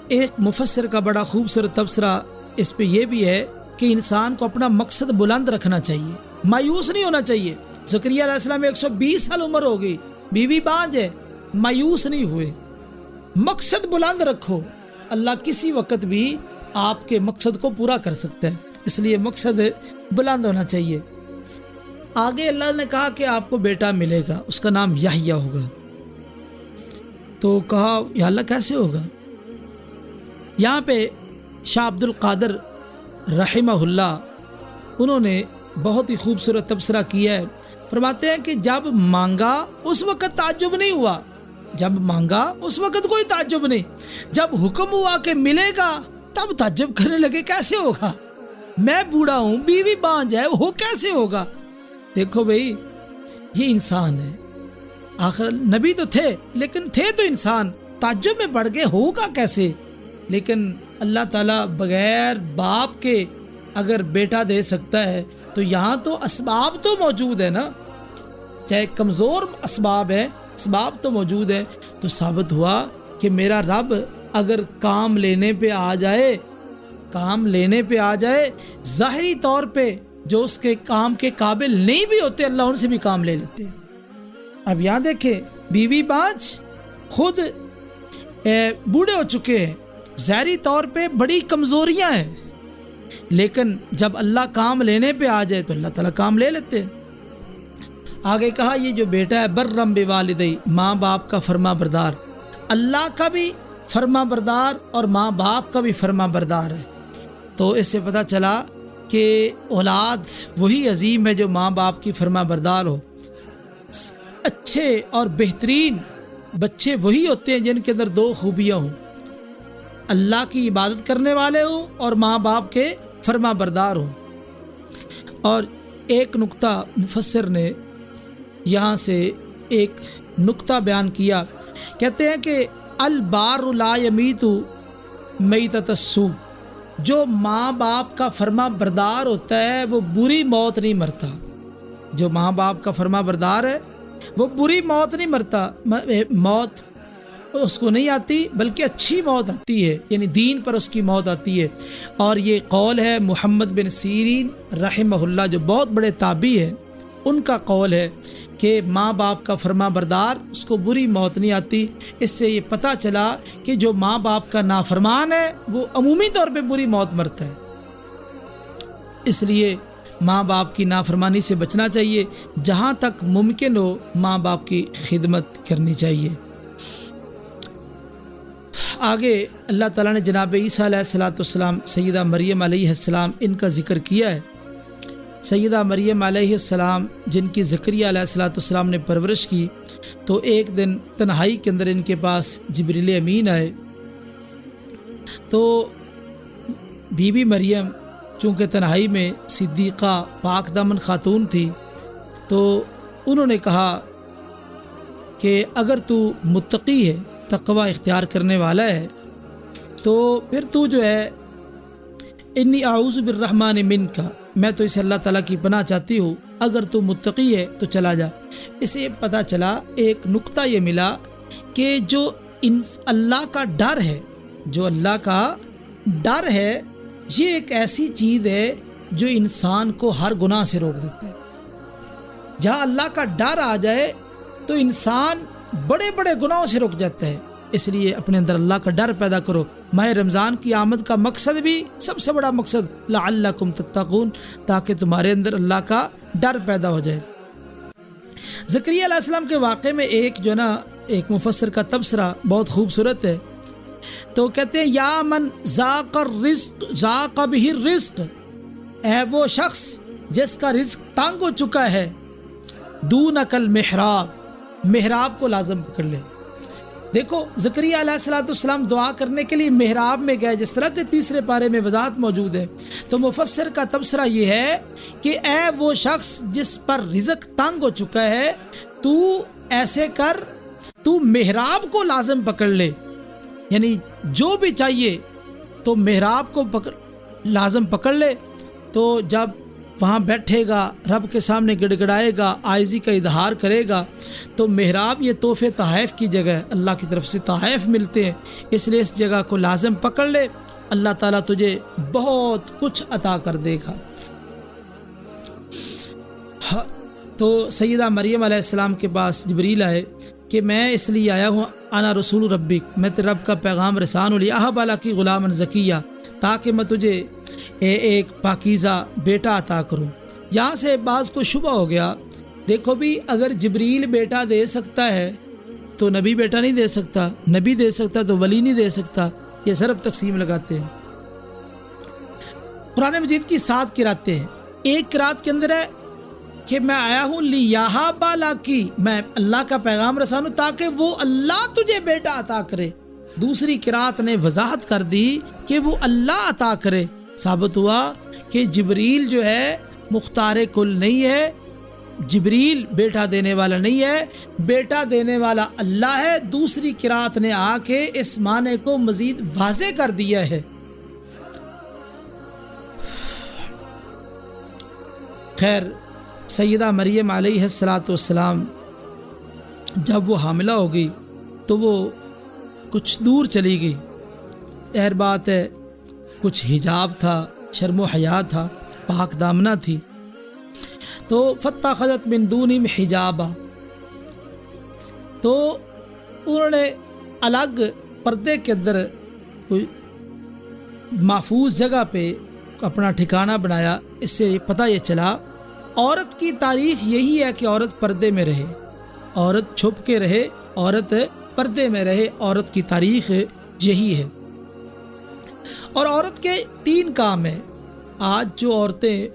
ایک مفسر کا بڑا خوبصورت تبصرہ اس پہ یہ بھی ہے کہ انسان کو اپنا مقصد بلند رکھنا چاہیے، مایوس نہیں ہونا چاہیے۔ زکریا علیہ السلام 120 سال عمر ہو گئی، بیوی بانج ہے، مایوس نہیں ہوئے، مقصد بلند رکھو، اللہ کسی وقت بھی آپ کے مقصد کو پورا کر سکتا ہے، اس لیے مقصد بلند ہونا چاہیے۔ آگے اللہ نے کہا کہ آپ کو بیٹا ملے گا، اس کا نام یحییٰ ہوگا۔ تو کہا یا اللہ کیسے ہوگا؟ یہاں پہ شاہ عبد القادر رحمہ اللہ انہوں نے بہت ہی خوبصورت تبصرہ کیا ہے۔ فرماتے ہیں کہ جب مانگا اس وقت تعجب نہیں ہوا، جب مانگا اس وقت کوئی تعجب نہیں، جب حکم ہوا کہ ملے گا تب تعجب کرنے لگے کیسے ہوگا، میں بوڑھا ہوں، بیوی بانج ہے، وہ کیسے ہوگا؟ دیکھو بھائی یہ انسان ہے، آخر نبی تو تھے لیکن تھے تو انسان، تعجب میں پڑ گئے ہوگا کیسے؟ لیکن اللہ تعالیٰ بغیر باپ کے اگر بیٹا دے سکتا ہے تو یہاں تو اسباب تو موجود ہے نا، چاہے کمزور اسباب ہے، اسباب تو موجود ہے، تو ثابت ہوا کہ میرا رب اگر کام لینے پہ آ جائے ظاہری طور پہ جو اس کے کام کے قابل نہیں بھی ہوتے اللہ ان سے بھی کام لے لیتے ہیں۔ اب یہاں دیکھیں بیوی بانج خود بوڑھے ہو چکے ہیں، ظاہری طور پہ بڑی کمزوریاں ہیں، لیکن جب اللہ کام لینے پہ آ جائے تو اللہ تعالیٰ کام لے لیتے ہیں۔ آگے کہا یہ جو بیٹا ہے برم بوالدی، ماں باپ کا فرما بردار، اللہ کا بھی فرما بردار اور ماں باپ کا بھی فرما بردار ہے۔ تو اس سے پتہ چلا کہ اولاد وہی عظیم ہے جو ماں باپ کی فرما بردار ہو۔ اچھے اور بہترین بچے وہی ہوتے ہیں جن کے اندر دو خوبیاں ہوں، اللہ کی عبادت کرنے والے ہوں اور ماں باپ کے فرما بردار ہوں۔ اور ایک نقطہ مفسر نے یہاں سے ایک نقطہ بیان کیا، کہتے ہیں کہ البار لا یمیت میتۃ السوء، جو ماں باپ کا فرما بردار ہوتا ہے وہ بری موت نہیں مرتا، جو ماں باپ کا فرما بردار ہے وہ بری موت نہیں مرتا، موت اس کو نہیں آتی بلکہ اچھی موت آتی ہے، یعنی دین پر اس کی موت آتی ہے۔ اور یہ قول ہے محمد بن سیرین رحمہ اللہ جو بہت بڑے تابعی ہیں، ان کا قول ہے کہ ماں باپ کا فرما بردار اس کو بری موت نہیں آتی۔ اس سے یہ پتہ چلا کہ جو ماں باپ کا نافرمان ہے وہ عمومی طور پہ بری موت مرتا ہے، اس لیے ماں باپ کی نافرمانی سے بچنا چاہیے، جہاں تک ممکن ہو ماں باپ کی خدمت کرنی چاہیے۔ آگے اللہ تعالیٰ نے جناب عیسیٰ علیہ السلام، سیدہ مریم علیہ السلام ان کا ذکر کیا ہے۔ سیدہ مریم علیہ السلام جن کی زکریا علیہ السلام نے پرورش کی، تو ایک دن تنہائی کے اندر ان کے پاس جبریل امین آئے، تو بی بی مریم چونکہ تنہائی میں صدیقہ پاک دامن خاتون تھی، تو انہوں نے کہا کہ اگر تو متقی ہے، تقوی اختیار کرنے والا ہے، تو پھر تو جو ہے انی اعوذ بالرحمن منک، میں تو اسے اللہ تعالیٰ کی پناہ چاہتی ہوں، اگر تو متقی ہے تو چلا جا۔ اسے پتہ چلا، ایک نقطہ یہ ملا کہ جو اللہ کا ڈر ہے، جو اللہ کا ڈر ہے، یہ ایک ایسی چیز ہے جو انسان کو ہر گناہ سے روک دیتا ہے۔ جہاں اللہ کا ڈر آ جائے تو انسان بڑے بڑے گناہوں سے رک جاتا ہے، اس لیے اپنے اندر اللہ کا ڈر پیدا کرو۔ ماہ رمضان کی آمد کا مقصد بھی سب سے بڑا مقصد لعلکم تتقون، تاکہ تمہارے اندر اللہ کا ڈر پیدا ہو جائے۔ زکریا علیہ السلام کے واقعے میں ایک مفسر کا تبصرہ بہت خوبصورت ہے، تو کہتے ہیں یا من ذاق بہ الرزق، اے وہ شخص جس کا رزق تنگ ہو چکا ہے، دونک المحراب، محراب کو لازم پکڑ لے۔ دیکھو زکریا علیہ السلام دعا کرنے کے لیے محراب میں گئے، جس طرح کہ تیسرے پارے میں وضاحت موجود ہے۔ تو مفسر کا تبصرہ یہ ہے کہ اے وہ شخص جس پر رزق تنگ ہو چکا ہے، تو ایسے کر، تو محراب کو لازم پکڑ لے، یعنی جو بھی چاہیے تو محراب کو لازم پکڑ لے۔ تو جب وہاں بیٹھے گا، رب کے سامنے گڑ گڑائے گا، عاجزی کا اظہار کرے گا، تو محراب یہ تحفے تحائف کی جگہ ہے، اللہ کی طرف سے تحائف ملتے ہیں، اس لیے اس جگہ کو لازم پکڑ لے، اللہ تعالیٰ تجھے بہت کچھ عطا کر دے گا۔ تو سیدہ مریم علیہ السلام کے پاس جبریل آئے، کہ میں اس لیے آیا ہوں انا رسول ربک، میں تیرے رب کا پیغام رسان ہوں، لیاہب لک غلاما زکیہ، تاکہ میں تجھے ایک پاکیزہ بیٹا عطا کروں۔ یہاں سے بعض کو شبہ ہو گیا، دیکھو بھی اگر جبریل بیٹا دے سکتا ہے تو نبی بیٹا نہیں دے سکتا، نبی دے سکتا تو ولی نہیں دے سکتا، یہ ضرب تقسیم لگاتے ہیں۔ قرآن مجید کی 7 قراتیں ہیں، ایک قرات کے اندر ہے کہ میں آیا ہوں لیاہب لک، میں اللہ کا پیغام رسانوں تاکہ وہ اللہ تجھے بیٹا عطا کرے۔ دوسری قرات نے وضاحت کر دی کہ وہ اللہ عطا کرے۔ ثابت ہوا کہ جبریل جو ہے مختار کل نہیں ہے، جبریل بیٹا دینے والا نہیں ہے، بیٹا دینے والا اللہ ہے۔ دوسری قرات نے آ کے اس معنی کو مزید واضح کر دیا ہے۔ خیر، سیدہ مریم علیہ السلام جب وہ حاملہ ہو گئی تو وہ کچھ دور چلی گئی، ظاہر بات ہے کچھ حجاب تھا، شرم و حیا تھا، پاک دامنہ تھی، تو فاتخذت من دونہم حجابا، تو انہوں نے الگ پردے کے اندر کوئی محفوظ جگہ پہ اپنا ٹھکانہ بنایا۔ اس سے پتہ یہ چلا عورت کی تاریخ یہی ہے کہ عورت پردے میں رہے، عورت چھپ کے رہے، عورت پردے میں رہے، عورت کی تاریخ یہی ہے۔ اور عورت کے 3 کام ہیں۔ آج جو عورتیں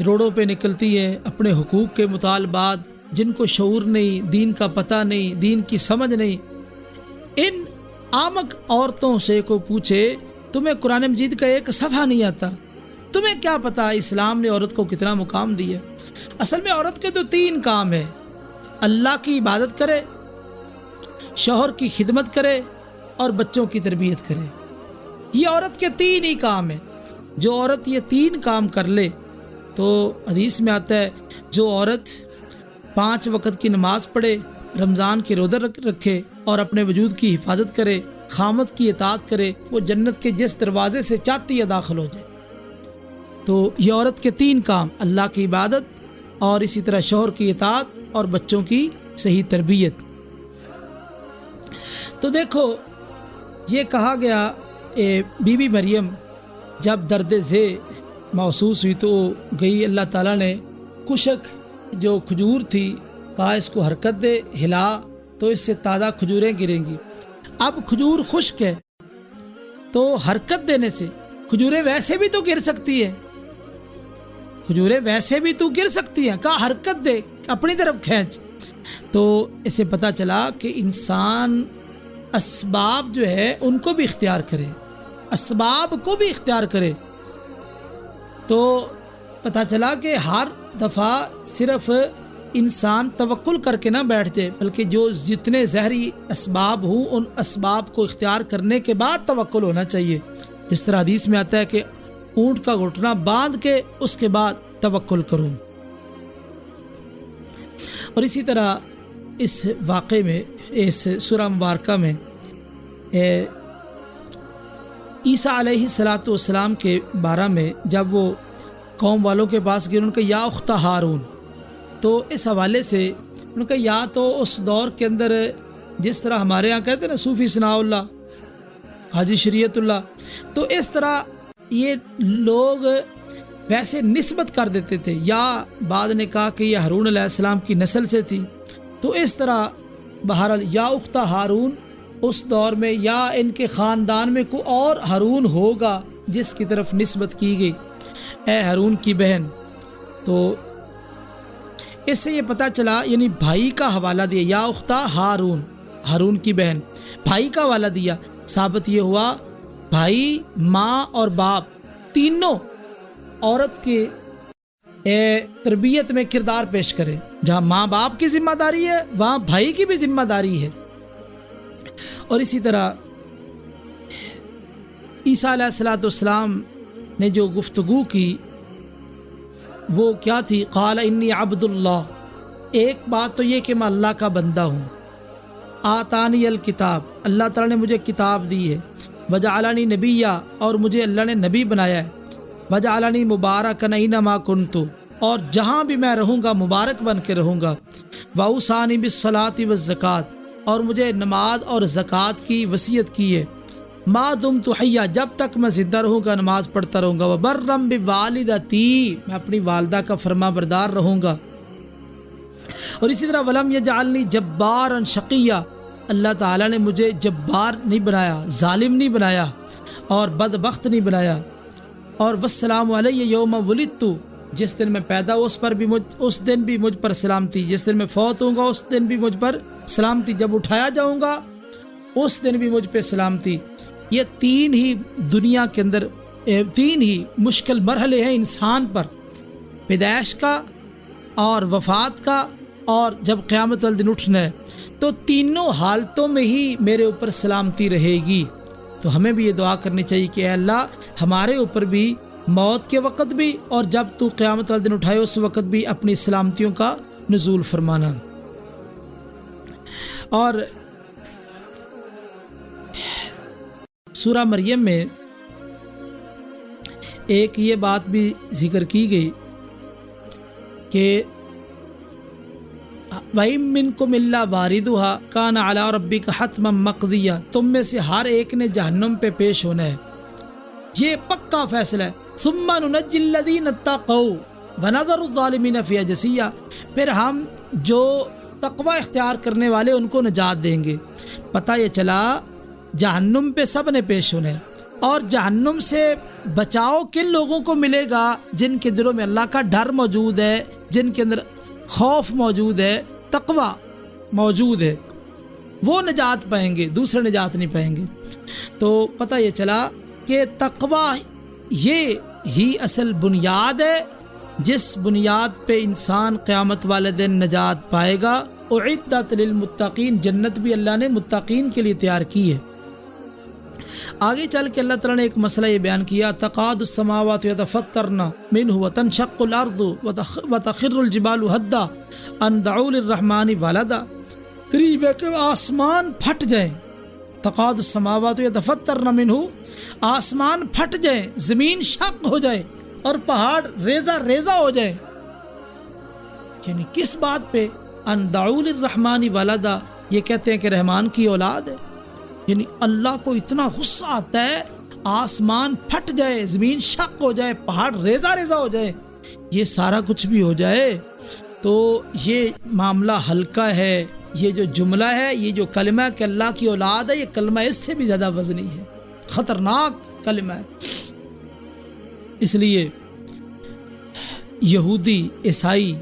روڈوں پہ نکلتی ہیں اپنے حقوق کے مطالبات، جن کو شعور نہیں، دین کا پتہ نہیں، دین کی سمجھ نہیں، ان آمق عورتوں سے کو پوچھے تمہیں قرآن مجید کا ایک صفحہ نہیں آتا، تمہیں کیا پتا اسلام نے عورت کو کتنا مقام دیا؟ اصل میں عورت کے تو 3 کام ہیں، اللہ کی عبادت کرے، شوہر کی خدمت کرے اور بچوں کی تربیت کرے۔ یہ عورت کے 3 ہی کام ہیں۔ جو عورت یہ 3 کام کر لے تو حدیث میں آتا ہے جو عورت 5 وقت کی نماز پڑھے، رمضان کے روزے رکھے اور اپنے وجود کی حفاظت کرے، خامد کی اطاعت کرے، وہ جنت کے جس دروازے سے چاہتی ہے داخل ہو جائے۔ تو یہ عورت کے 3 کام، اللہ کی عبادت اور اسی طرح شوہر کی اطاعت اور بچوں کی صحیح تربیت۔ تو دیکھو یہ کہا گیا بی بی مریم جب درد ذی محسوس ہوئی تو گئی، اللہ تعالیٰ نے خشک جو کھجور تھی کہا اس کو حرکت دے، ہلا تو اس سے تازہ کھجوریں گریں گی۔ اب کھجور خشک ہے تو حرکت دینے سے کھجوریں ویسے بھی تو گر سکتی ہیں، کھجوریں ویسے بھی تو گر سکتی ہیں، کہا حرکت دے، اپنی طرف کھینچ۔ تو اسے پتہ چلا کہ انسان اسباب جو ہے ان کو بھی اختیار کرے، اسباب کو بھی اختیار کرے۔ تو پتہ چلا کہ ہر دفعہ صرف انسان توکل کر کے نہ بیٹھ جائے، بلکہ جو جتنے زہری اسباب ہوں ان اسباب کو اختیار کرنے کے بعد توکل ہونا چاہیے۔ جس طرح حدیث میں آتا ہے کہ اونٹ کا گھٹنا باندھ کے اس کے بعد توکل کروں۔ اور اسی طرح اس واقعے میں، اس سورہ مبارکہ میں عیسیٰ علیہ السلام کے بارے میں جب وہ قوم والوں کے پاس گئے، ان کا یا اخت ہارون، تو اس حوالے سے ان کا یا تو اس دور کے اندر جس طرح ہمارے ہاں کہتے ہیں نا صوفی ثناء اللہ، حاجی شریعت اللہ، تو اس طرح یہ لوگ ویسے نسبت کر دیتے تھے، یا بعد نے کہا کہ یہ ہارون علیہ السلام کی نسل سے تھی۔ تو اس طرح بہرحال یا اخت ہارون اس دور میں یا ان کے خاندان میں کوئی اور ہارون ہوگا جس کی طرف نسبت کی گئی، اے ہارون کی بہن۔ تو اس سے یہ پتہ چلا، یعنی بھائی کا حوالہ دیا، یا اختہ ہارون، ہارون کی بہن، بھائی کا حوالہ دیا۔ ثابت یہ ہوا بھائی، ماں اور باپ تینوں عورت کے تربیت میں کردار پیش کرے۔ جہاں ماں باپ کی ذمہ داری ہے وہاں بھائی کی بھی ذمہ داری ہے۔ اور اسی طرح عیسیٰ علیہ السلام نے جو گفتگو کی وہ کیا تھی؟ قال انی عبد اللہ، ایک بات تو یہ کہ میں اللہ کا بندہ ہوں، آتانی الکتاب، اللہ تعالیٰ نے مجھے کتاب دی ہے، وجعلنی نبیہ، اور مجھے اللہ نے نبی بنایا ہے، وجعلنی مبارکا اینما کنت، اور جہاں بھی میں رہوں گا مبارک بن کے رہوں گا، واوصانی بالصلاۃ والزکوٰۃ، اور مجھے نماز اور زکوٰۃ کی وصیت کی ہے، ما دمت حیا، جب تک میں زندہ رہوں گا نماز پڑھتا رہوں گا، وبرم بوالدتی، میں اپنی والدہ کا فرما بردار رہوں گا، اور اسی طرح ولم یجعلنی جبارا شقیا، اللہ تعالیٰ نے مجھے جبار نہیں بنایا، ظالم نہیں بنایا اور بدبخت نہیں بنایا، اور والسلام علیہ یوم ولدت، جس دن میں پیدا ہوں اس دن بھی مجھ پر سلامتی، جس دن میں فوت ہوں گا اس دن بھی مجھ پر سلامتی، جب اٹھایا جاؤں گا اس دن بھی مجھ پہ سلامتی۔ یہ تین ہی دنیا کے اندر تین ہی مشکل مرحلے ہیں انسان پر، پیدائش کا اور وفات کا اور جب قیامت والے دن اٹھنا ہے، تو تینوں حالتوں میں ہی میرے اوپر سلامتی رہے گی۔ تو ہمیں بھی یہ دعا کرنی چاہیے کہ اے اللہ ہمارے اوپر بھی موت کے وقت بھی اور جب تو قیامت والے دن اٹھائے اس وقت بھی اپنی سلامتیوں کا نزول فرمانا۔ اور سورہ مریم میں ایک یہ بات بھی ذکر کی گئی کہ وَإِن مِّنكُمْ إِلَّا وَارِدُهَا كَانَ عَلَىٰ رَبِّكَ حَتْمًا مَّقْضِيًّا، تم میں سے ہر ایک نے جہنم پہ پیش ہونا ہے، یہ پکا فیصلہ ہے۔ ثُمَّ نُنَجِّي الَّذِينَ اتَّقَوْا وَنَذَرُ الظَّالِمِينَ فِيهَا جَثِيًّا، پھر ہم جو تقوی اختیار کرنے والے ان کو نجات دیں گے۔ پتہ یہ چلا جہنم پہ سب نے پیش ہونا ہے، اور جہنم سے بچاؤ کن لوگوں کو ملے گا؟ جن کے دلوں میں اللہ کا ڈر موجود ہے، جن کے اندر خوف موجود ہے، تقوی موجود ہے، وہ نجات پائیں گے، دوسرے نجات نہیں پائیں گے۔ تو پتہ یہ چلا کہ تقوی یہ ہی اصل بنیاد ہے جس بنیاد پہ انسان قیامت والے دن نجات پائے گا۔ اعدت للمتقین، جنت بھی اللہ نے متقین کے لیے تیار کی ہے۔ آگے چل کے اللہ تعالیٰ نے ایک مسئلہ یہ بیان کیا، تقاد السماوات یتفطرن منہ وتنشق الارض وتخر الجبال ہدا ان دعوا للرحمن ولدا، قریب ہے کہ آسمان پھٹ جائیں، تقاد السماوات یتفطرن منہ، آسمان پھٹ جائیں، زمین شق ہو جائے اور پہاڑ ریزہ ریزہ ہو جائے، یعنی کس بات پہ؟ ان دعوا للرحمن ولدا، یہ کہتے ہیں کہ رحمان کی اولاد ہے، یعنی اللہ کو اتنا غصہ آتا ہے آسمان پھٹ جائے، زمین شق ہو جائے، پہاڑ ریزہ ریزہ ہو جائے، یہ سارا کچھ بھی ہو جائے تو یہ معاملہ ہلکا ہے۔ یہ جو جملہ ہے، یہ جو کلمہ کہ اللہ کی اولاد ہے، یہ کلمہ اس سے بھی زیادہ وزنی ہے، خطرناک کلمہ ہے۔ اس لیے یہودی عیسائی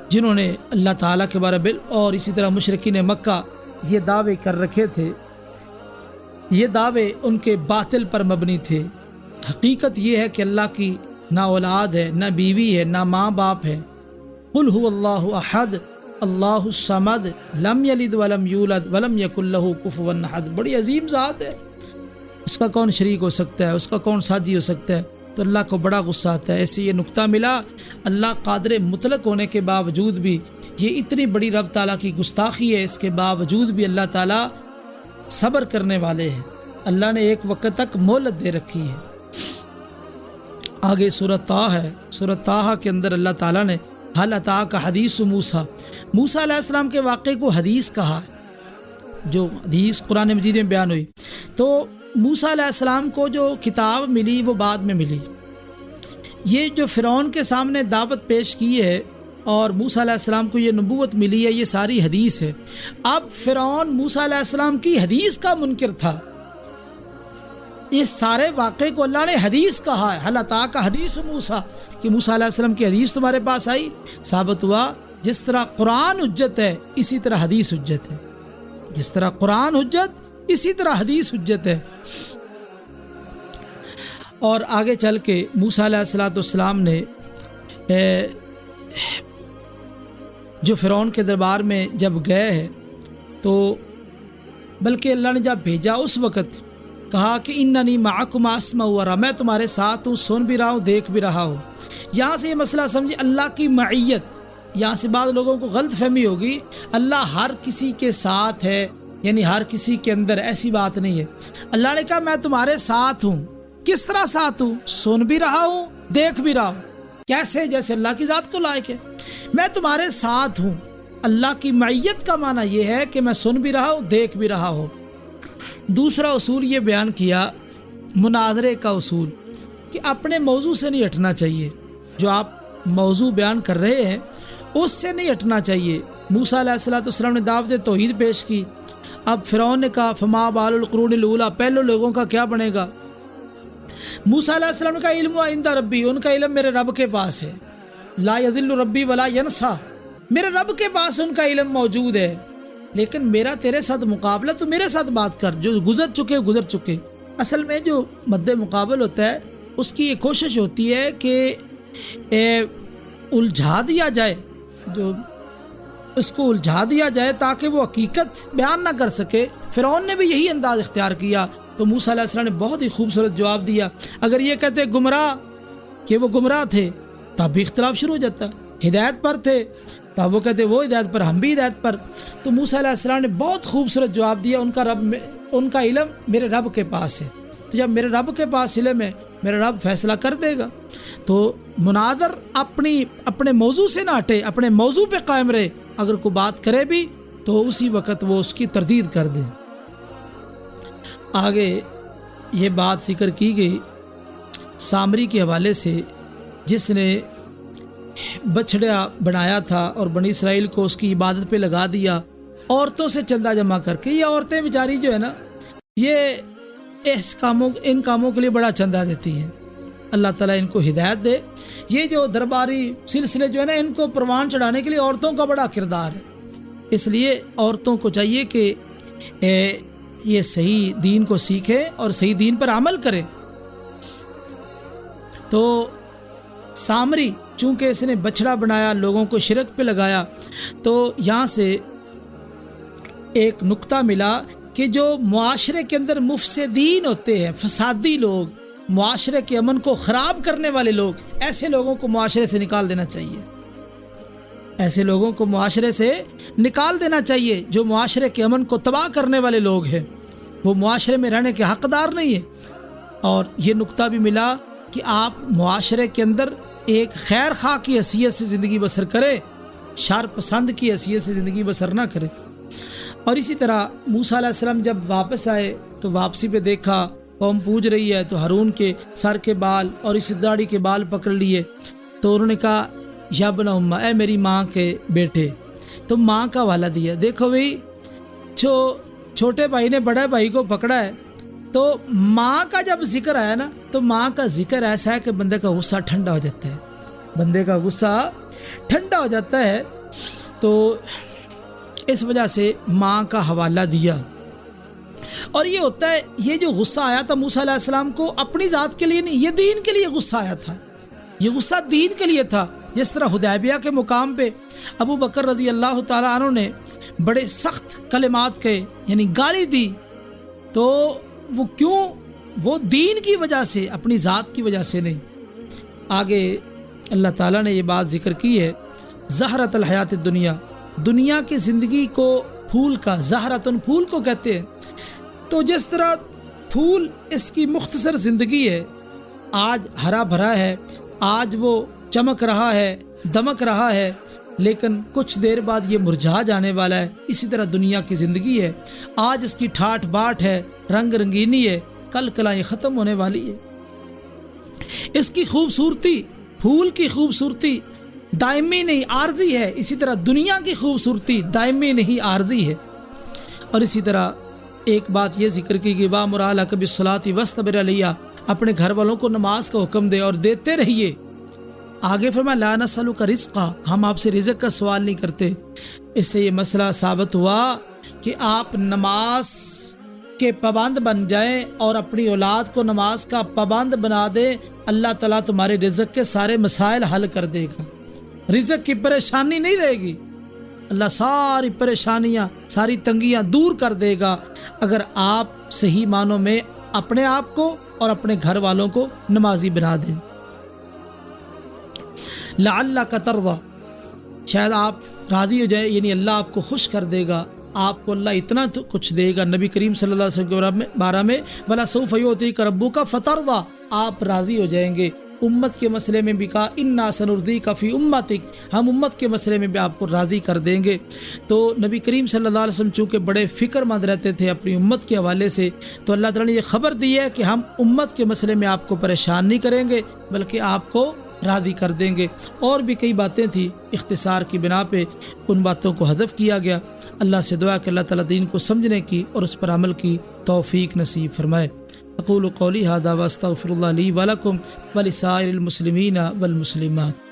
جنہوں نے اللہ تعالیٰ کے بارے میں اور اسی طرح مشرکین مکہ یہ دعوے کر رکھے تھے، یہ دعوے ان کے باطل پر مبنی تھے۔ حقیقت یہ ہے کہ اللہ کی نہ اولاد ہے، نہ بیوی ہے، نہ ماں باپ ہے۔ قل هو اللہ احد اللہ الصمد لم یلد ولم یولد ولم یکن لہ کفوا احد، بڑی عظیم ذات ہے، اس کا کون شریک ہو سکتا ہے، اس کا کون ساتھی ہو سکتا ہے؟ تو اللہ کو بڑا غصہ آتا ہے۔ ایسے یہ نقطہ ملا، اللہ قادر مطلق ہونے کے باوجود بھی یہ اتنی بڑی رب تعالیٰ کی گستاخی ہے، اس کے باوجود بھی اللہ تعالیٰ صبر کرنے والے ہیں، اللہ نے ایک وقت تک مہلت دے رکھی ہے۔ آگے سورۃ طٰ ہے، سورۃ طٰ کے اندر اللہ تعالیٰ نے حل اتاک حدیث موسیٰ، موسیٰ علیہ السلام کے واقعے کو حدیث کہا ہے، جو حدیث قرآن مجید میں بیان ہوئی۔ تو موسیٰ علیہ السلام کو جو کتاب ملی وہ بعد میں ملی، یہ جو فرعون کے سامنے دعوت پیش کی ہے اور موسیٰ علیہ السلام کو یہ نبوت ملی ہے، یہ ساری حدیث ہے۔ اب فرعون موسیٰ علیہ السلام کی حدیث کا منکر تھا، اس سارے واقعے کو اللہ نے حدیث کہا ہے، حل اتاک حدیث موسیٰ، کہ موسیٰ علیہ السلام کی حدیث تمہارے پاس آئی۔ ثابت ہوا جس طرح قرآن حجت ہے اسی طرح حدیث حجت ہے، جس طرح قرآن حجت اسی طرح حدیث حجت ہے۔ اور آگے چل کے موسیٰ علیہ السلام نے جو فرعون کے دربار میں جب گئے ہیں تو بلکہ اللہ نے جب بھیجا اس وقت کہا کہ اننی معکم اسمع و ارى، میں تمہارے ساتھ ہوں، سن بھی رہا ہوں، دیکھ بھی رہا ہوں۔ یہاں سے یہ مسئلہ سمجھے اللہ کی معیت، یہاں سے بعض لوگوں کو غلط فہمی ہوگی، اللہ ہر کسی کے ساتھ ہے، یعنی ہر کسی کے اندر، ایسی بات نہیں ہے۔ اللہ نے کہا میں تمہارے ساتھ ہوں، کس طرح ساتھ ہوں؟ سن بھی رہا ہوں، دیکھ بھی رہا ہوں، کیسے؟ جیسے اللہ کی ذات کو لائق ہے۔ میں تمہارے ساتھ ہوں۔ اللہ کی معیت کا معنی یہ ہے کہ میں سن بھی رہا ہوں، دیکھ بھی رہا ہوں۔ دوسرا اصول یہ بیان کیا مناظرے کا اصول، کہ اپنے موضوع سے نہیں ہٹنا چاہیے، جو آپ موضوع بیان کر رہے ہیں اس سے نہیں ہٹنا چاہیے۔ موسیٰ علیہ السلام نے دعوت توحید پیش کی، اب فرعون نے کہا فما بال القرون الاولیٰ، پہلے لوگوں کا کیا بنے گا؟ موسیٰ علیہ السلام کا علم عند ربی، ان کا علم میرے رب کے پاس ہے، لا یضل ربی ولا ینسیٰ، میرے رب کے پاس ان کا علم موجود ہے، لیکن میرا تیرے ساتھ مقابلہ، تو میرے ساتھ بات کر، جو گزر چکے۔ اصل میں جو مد مقابل ہوتا ہے اس کی یہ کوشش ہوتی ہے کہ الجھا دیا جائے، جو اس کو الجھا دیا جائے تاکہ وہ حقیقت بیان نہ کر سکے۔ فرعون نے بھی یہی انداز اختیار کیا، تو موسیٰ علیہ السلام نے بہت ہی خوبصورت جواب دیا۔ اگر یہ کہتے گمراہ کہ وہ گمراہ تھے تب بھی اختلاف شروع ہو جاتا، ہدایت پر تھے تب وہ کہتے وہ ہدایت پر، ہم بھی ہدایت پر۔ تو موسیٰ علیہ السلام نے بہت خوبصورت جواب دیا، ان کا علم میرے رب کے پاس ہے، تو جب میرے رب کے پاس علم ہے میرا رب فیصلہ کر دے گا۔ تو مناظر اپنے موضوع سے نہ ہٹے، اپنے موضوع پہ قائم رہے، اگر کوئی بات کرے بھی تو اسی وقت وہ اس کی تردید کر دے۔ آگے یہ بات ذکر کی گئی سامری کے حوالے سے، جس نے بچڑا بنایا تھا اور بنی اسرائیل کو اس کی عبادت پہ لگا دیا، عورتوں سے چندہ جمع کر کے۔ یہ عورتیں بیچاری جو ہے نا، یہ ان کاموں کے لیے بڑا چندہ دیتی ہیں۔ اللہ تعالیٰ ان کو ہدایت دے۔ یہ جو درباری سلسلے جو ہے نا، ان کو پروان چڑھانے کے لیے عورتوں کا بڑا کردار ہے، اس لیے عورتوں کو چاہیے کہ یہ صحیح دین کو سیکھیں اور صحیح دین پر عمل کریں۔ تو سامری چونکہ اس نے بچڑا بنایا، لوگوں کو شرک پہ لگایا، تو یہاں سے ایک نقطہ ملا کہ جو معاشرے کے اندر مفسدین ہوتے ہیں، فسادی لوگ، معاشرے کے امن کو خراب کرنے والے لوگ، ایسے لوگوں کو معاشرے سے نکال دینا چاہیے۔ ایسے لوگوں کو معاشرے سے نکال دینا چاہیے۔ جو معاشرے کے امن کو تباہ کرنے والے لوگ ہیں وہ معاشرے میں رہنے کے حقدار نہیں ہیں۔ اور یہ نقطہ بھی ملا کہ آپ معاشرے کے اندر ایک خیر خواہ کی حیثیت سے زندگی بسر کریں، شر پسند کی حیثیت سے زندگی بسر نہ کریں۔ اور اسی طرح موسیٰ علیہ السلام جب واپس آئے تو واپسی پہ دیکھا قوم پوج رہی ہے، تو ہارون کے سر کے بال اور اس داڑھی کے بال پکڑ لیے، تو انہوں نے کہا یا ابن امہ، اے میری ماں کے بیٹے، تو ماں کا حوالہ دیا۔ دیکھو بھائی، چھوٹے بھائی نے بڑے بھائی کو پکڑا ہے، تو ماں کا جب ذکر آیا نا، تو ماں کا ذکر ایسا ہے کہ بندے کا غصہ ٹھنڈا ہو جاتا ہے، بندے کا غصہ ٹھنڈا ہو جاتا ہے۔ تو اس وجہ سے ماں کا حوالہ دیا۔ اور یہ ہوتا ہے، یہ جو غصہ آیا تھا موسیٰ علیہ السلام کو اپنی ذات کے لیے نہیں، یہ دین کے لیے غصہ آیا تھا، یہ غصہ دین کے لیے تھا۔ جس طرح حدیبیہ کے مقام پہ ابو بکر رضی اللہ تعالیٰ عنہ نے بڑے سخت کلمات کہے، یعنی گالی دی، تو وہ کیوں؟ وہ دین کی وجہ سے، اپنی ذات کی وجہ سے نہیں۔ آگے اللہ تعالیٰ نے یہ بات ذکر کی ہے، زہرۃ الحیات الدنیا، دنیا کی زندگی کو پھول کا، زہرتن پھول کو کہتے ہیں۔ تو جس طرح پھول اس کی مختصر زندگی ہے، آج ہرا بھرا ہے، آج وہ چمک رہا ہے، دمک رہا ہے، لیکن کچھ دیر بعد یہ مرجھا جانے والا ہے۔ اسی طرح دنیا کی زندگی ہے، آج اس کی ٹھاٹ باٹ ہے، رنگ رنگینی ہے، کل کلا یہ ختم ہونے والی ہے۔ اس کی خوبصورتی، پھول کی خوبصورتی دائمی نہیں عارضی ہے، اسی طرح دنیا کی خوبصورتی دائمی نہیں عارضی ہے۔ اور اسی طرح ایک بات یہ ذکر کی کہ وَأْمُرْ أَهْلَكَ بِالصَّلَاةِ وَاصْطَبِرْ عَلَيْهَا، اپنے گھر والوں کو نماز کا حکم دے اور دیتے رہیے۔ آگے فرمایا لَا نَسْأَلُكَ رِزْقًا، ہم آپ سے رزق کا سوال نہیں کرتے۔ اس سے یہ مسئلہ ثابت ہوا کہ آپ نماز کے پابند بن جائیں اور اپنی اولاد کو نماز کا پابند بنا دیں، اللہ تعالیٰ تمہارے رزق کے سارے مسائل حل کر دے گا، رزق کی پریشانی نہیں رہے گی، اللہ ساری پریشانیاں، ساری تنگیاں دور کر دے گا اگر آپ صحیح معنوں میں اپنے آپ کو اور اپنے گھر والوں کو نمازی بنا دیں۔ لعلک ترضی، شاید آپ راضی ہو جائیں، یعنی اللہ آپ کو خوش کر دے گا، آپ کو اللہ اتنا تو کچھ دے گا۔ نبی کریم صلی اللہ علیہ وسلم کے بارے میں بلا سوف یعطیک ربک فترضی، آپ راضی ہو جائیں گے، امت کے مسئلے میں بھی کہا انا سنردیک فی امتک، ہم امت کے مسئلے میں بھی آپ کو راضی کر دیں گے۔ تو نبی کریم صلی اللہ علیہ وسلم چونکہ بڑے فکر مند رہتے تھے اپنی امت کے حوالے سے، تو اللہ تعالیٰ نے یہ خبر دی ہے کہ ہم امت کے مسئلے میں آپ کو پریشان نہیں کریں گے بلکہ آپ کو راضی کر دیں گے۔ اور بھی کئی باتیں تھیں، اختصار کی بنا پہ ان باتوں کو حذف کیا گیا۔ اللہ سے دعا کہ اللہ تعالیٰ دین کو سمجھنے کی اور اس پر عمل کی توفیق نصیب فرمائے۔ اقول قولی ھذا واستغفر اللہ لی ولکم ولسائر المسلمین والمسلمات۔